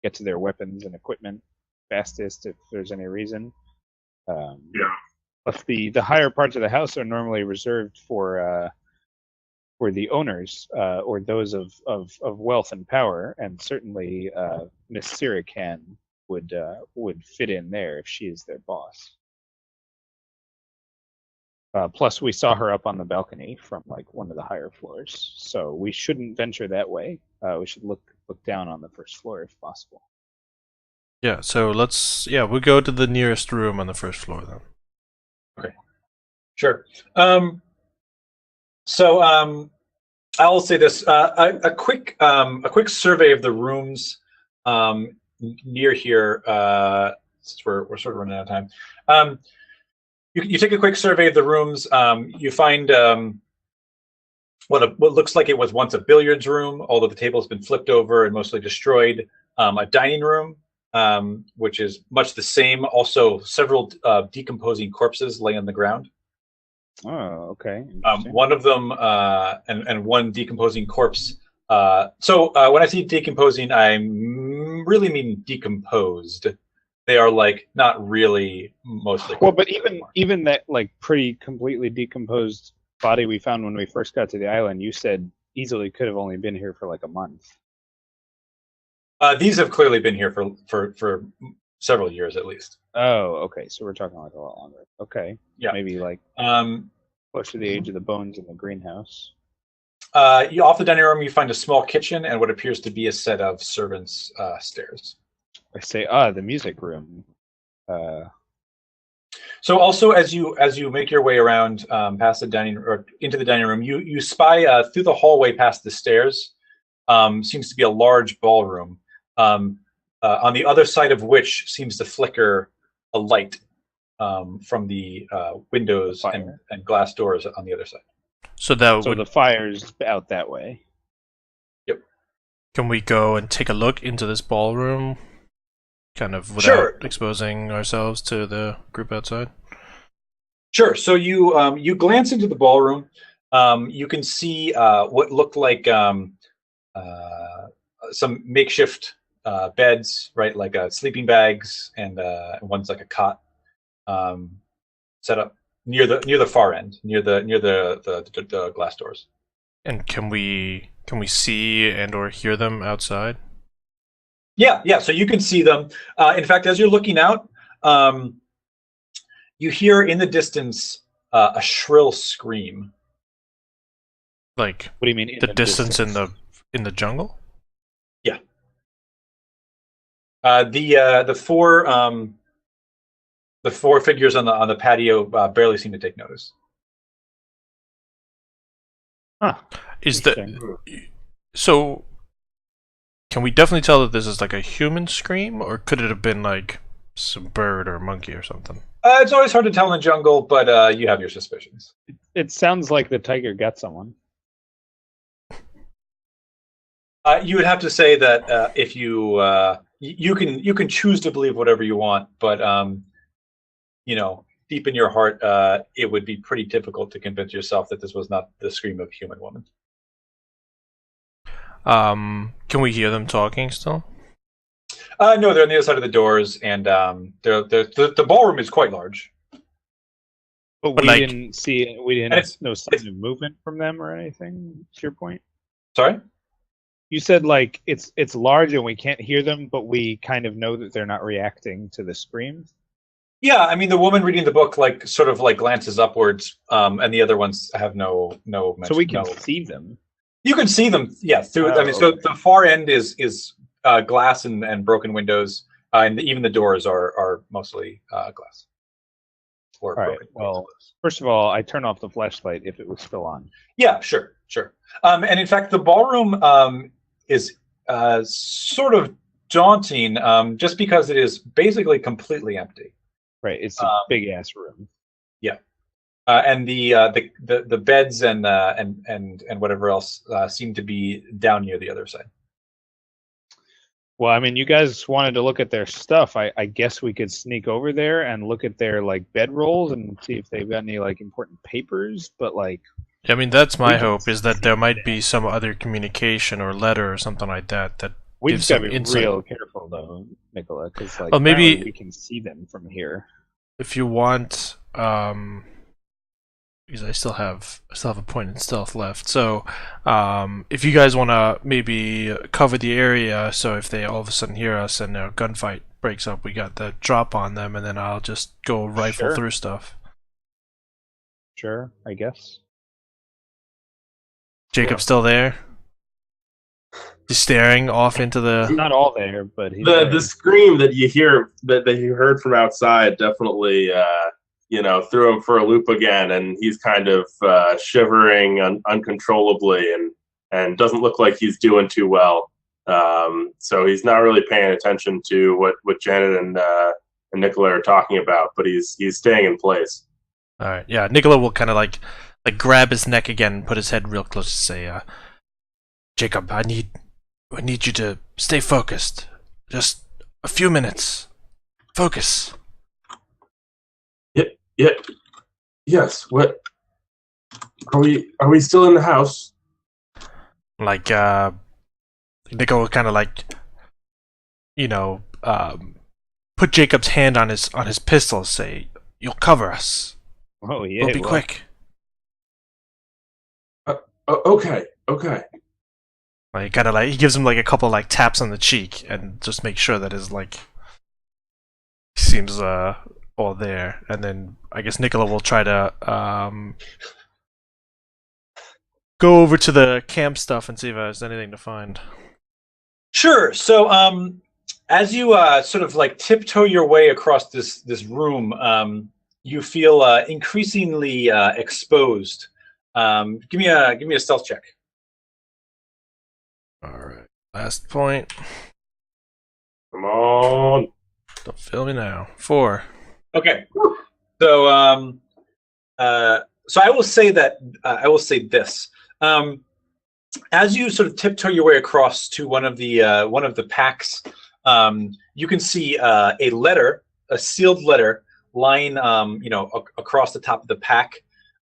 get to their weapons and equipment fastest if there's any reason. But the higher parts of the house are normally reserved for the owners or those of wealth and power, and certainly Miss Sirican would fit in there if she is their boss. Plus, we saw her up on the balcony from like one of the higher floors, so we shouldn't venture that way. We should look down on the first floor if possible. Yeah. So we'll go to the nearest room on the first floor then. Okay. Sure. I'll say this: a quick survey of the rooms near here. Since we're sort of running out of time, you take a quick survey of the rooms. You find what looks like it was once a billiards room, although the table's been flipped over and mostly destroyed. A dining room, which is much the same. Also, several decomposing corpses lay on the ground. Oh, okay. One of them, and one decomposing corpse. So when I say decomposing, I really mean decomposed. They are like not really mostly. Well, but even that like pretty completely decomposed body we found when we first got to the island, you said easily could have only been here for like a month. These have clearly been here for several years at least. Oh, okay. So we're talking like a lot longer. Okay. Yeah. Maybe like close to the age of the bones in the greenhouse. Off the dining room, you find a small kitchen and what appears to be a set of servants' stairs. I say, the music room. So also, as you make your way around past the dining or into the dining room, you spy through the hallway past the stairs. Seems to be a large ballroom. On the other side of which seems to flicker a light from the windows and glass doors on the other side. So the fire's out that way. Yep. Can we go and take a look into this ballroom? kind of without Sure. exposing ourselves to the group outside? Sure. So you glance into the ballroom. You can see what looked like some makeshift beds, right? Like sleeping bags, and one's like a cot set up near the far end, near the glass doors. And can we see and or hear them outside? Yeah. So you can see them. In fact, as you're looking out, you hear in the distance a shrill scream. Like, What do you mean? In the distance in the jungle? Yeah. The four figures on the patio barely seem to take notice. Huh. Is the so? Can we definitely tell that this is like a human scream, or could it have been like some bird or monkey or something? It's always hard to tell in the jungle, but you have your suspicions. It sounds like the tiger got someone. You would have to say that if you can choose to believe whatever you want, but deep in your heart, it would be pretty difficult to convince yourself that this was not the scream of a human woman. Can we hear them talking still? No, they're on the other side of the doors, and the ballroom is quite large. But But, we like- didn't see. We didn't. it's- No sign of movement from them or anything. To your point, Sorry? you said like it's large and we can't hear them, but we kind of know that they're not reacting to the screams. Yeah, I mean the woman reading the book sort of glances upwards, and the other ones have no mention. So we can no. see them. You can see them, yeah. Through, I mean, so okay. the far end is glass and broken windows, and even the doors are mostly glass. Or All right. broken Well, windows. first of all, I turn off the flashlight if it was still on. Yeah, sure. And in fact, the ballroom is sort of daunting, just because it is basically completely empty. Right. It's a big ass room. And the beds and whatever else seem to be down near the other side. Well, I mean, you guys wanted to look at their stuff. I guess we could sneak over there and look at their bedrolls and see if they've got any important papers. But I mean, that's my We can hope, is that see there might be some other communication or letter or something like that we gives just gotta some be insight. real careful, though, Nicola, because Well, maybe- apparently we can see them from here. If you want, because I still have a point in stealth left. So, if you guys want to maybe cover the area, so if they all of a sudden hear us and a gunfight breaks up, we got the drop on them, and then I'll just go rifle Sure. through stuff. Sure, I guess. Jacob's still there. He's staring off into the. He's not all there, but he's The there. scream that you hear that you heard from outside definitely threw him for a loop again, and he's kind of shivering uncontrollably and doesn't look like he's doing too well. So he's not really paying attention to what Janet and Nicola are talking about, but he's staying in place. All right, yeah. Nicola will kind of like grab his neck again and put his head real close to say, "Jacob, I need you to stay focused. Just a few minutes. Focus." Yeah. Yes. What? Are we still in the house? Like, Nicola will kind of put Jacob's hand on his pistol, say, "You'll cover us. Oh yeah, We'll be well, quick." Okay. Like, kind of he gives him a couple taps on the cheek and just make sure that his seems all there, and then I guess Nicola will try to go over to the camp stuff and see if there's anything to find. Sure. So, as you sort of tiptoe your way across this room, you feel increasingly exposed. Give me a stealth check. All right, last point. Come on. Don't fail me now. 4. Okay. So, so I will say this. As you sort of tiptoe your way across to one of the packs you can see a letter, a sealed letter, lying across the top of the pack.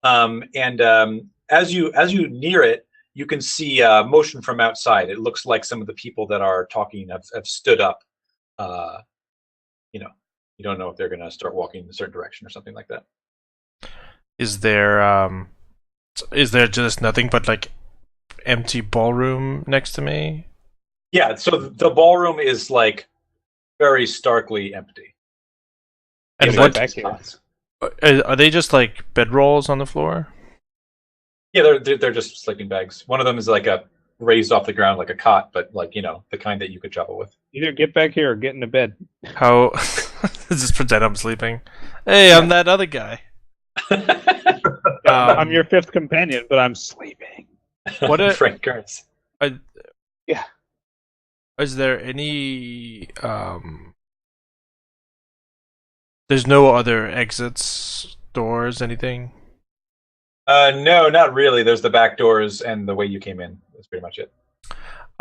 As you near it, you can see motion from outside. It looks like some of the people that are talking have stood up. You don't know if they're going to start walking in a certain direction or something like that. Is there just nothing but like empty ballroom next to me? Yeah, so the ballroom is like very starkly empty. And It's what like spots. are they just like bedrolls on the floor? Yeah, they're just sleeping bags. One of them is like a raised off the ground like a cot, but like the kind that you could travel with. Either get back here or get into bed. How just pretend I'm sleeping. Hey, I'm that other guy. I'm your fifth companion, but I'm sleeping. What Frank Gartz. Yeah. Is there any there's no other exits, doors, anything? No, not really. There's the back doors and the way you came in. That's pretty much it.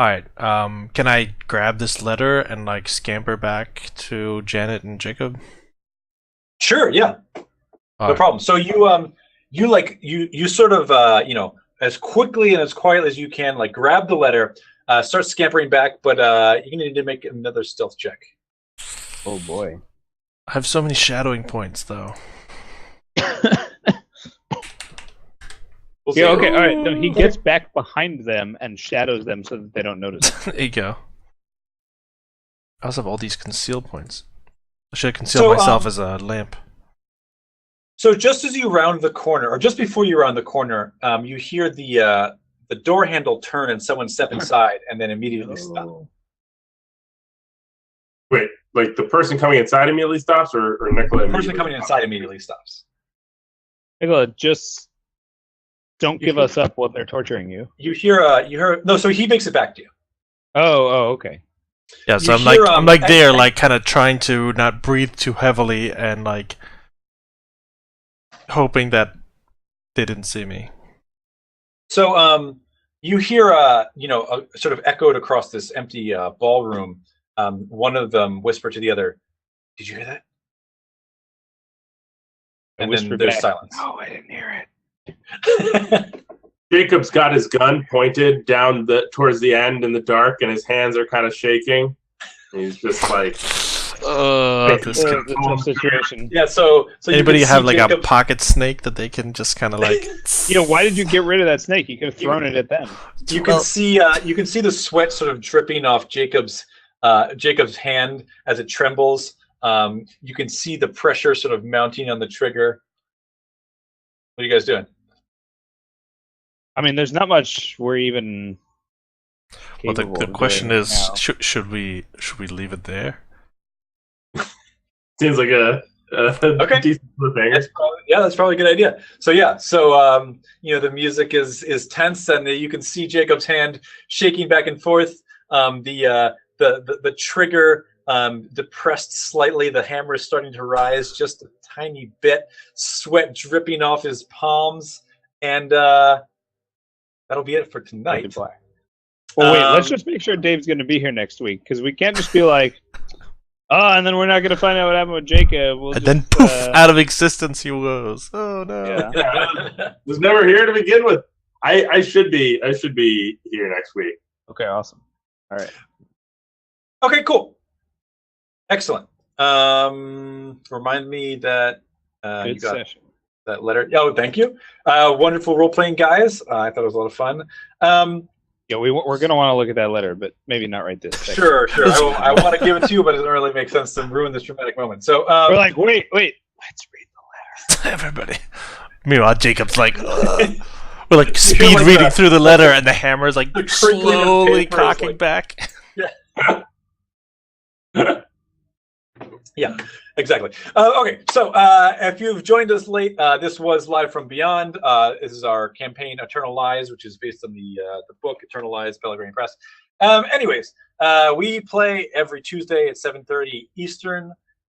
Alright, can I grab this letter and like scamper back to Janet and Jacob? Sure, yeah. No problem. So you sort of as quickly and as quietly as you can, like grab the letter, start scampering back, but you need to make another stealth check. Oh boy. I have so many shadowing points though. We'll Yeah, see. okay, alright. No, he gets back behind them and shadows them so that they don't notice. There you go. I also have all these conceal points. I should have concealed myself as a lamp. So just as you round the corner, or just before you round the corner, you hear the door handle turn and someone step inside, and then immediately stop. Wait, like the person coming inside immediately stops, or Nicola? The person coming inside immediately stops. Nicola, just don't give us up while they're torturing you. You hear no. So he makes it back to you. Oh, okay. Yeah, so You I'm hear, like there, like kind of trying to not breathe too heavily and like hoping that they didn't see me. So you hear sort of echoed across this empty ballroom. One of them whisper to the other, "Did you hear that?" And then there's silence. No, I didn't hear it. Jacob's got his gun pointed down towards the end in the dark, and his hands are kind of shaking. And he's just like, This The tough situation. Yeah. So anybody you can have see like Jacob, a pocket snake that they can just kind of like? Why did you get rid of that snake? You could have thrown it at them. You can see the sweat sort of dripping off Jacob's hand as it trembles. You can see the pressure sort of mounting on the trigger. What are you guys doing? I mean, there's not much we're even. Well, the capable of question doing is, now. should we leave it there? seems like a Okay. decent cliffhanger. That's probably a good idea. So the music is tense, and you can see Jacob's hand shaking back and forth. The trigger depressed slightly. The hammer is starting to rise just a tiny bit. Sweat dripping off his palms, and that'll be it for tonight. Well, wait. Let's just make sure Dave's going to be here next week, because we can't just be like, and then we're not going to find out what happened with Jacob. And then poof, out of existence he was. Oh no! Yeah. Was never here to begin with. I should be here next week. Okay. Awesome. All right. Okay, cool. Excellent. Remind me that you Good got session. that letter. Oh, thank you. Wonderful role-playing, guys. I thought it was a lot of fun. Yeah, we're going to want to look at that letter, but maybe not right this second. Sure. I want to give it to you, but it doesn't really make sense to ruin this dramatic moment. So We're like, wait. Let's read the letter. Everybody. Meanwhile, Jacob's like, we're like speed like reading the- through the letter, and the hammer's like the crinkling of slowly paper is cocking like- back. Yeah, exactly. Okay, so if you've joined us late, this was Live from Beyond. This is our campaign, Eternal Lies, which is based on the book Eternal Lies, Pellegrini Press. Anyways, we play every Tuesday at 7:30 Eastern,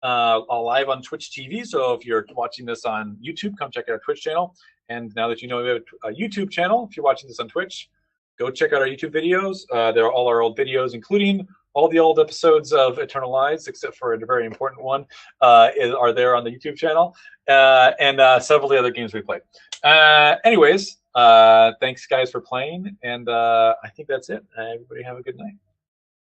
live on Twitch TV. So if you're watching this on YouTube, come check out our Twitch channel. And now that you know we have a YouTube channel, if you're watching this on Twitch, go check out our YouTube videos. There are all our old videos, including all the old episodes of Eternal Lies, except for a very important one, are there on the YouTube channel, and several of the other games we played. Anyways, thanks guys for playing, and I think that's it. Everybody have a good night.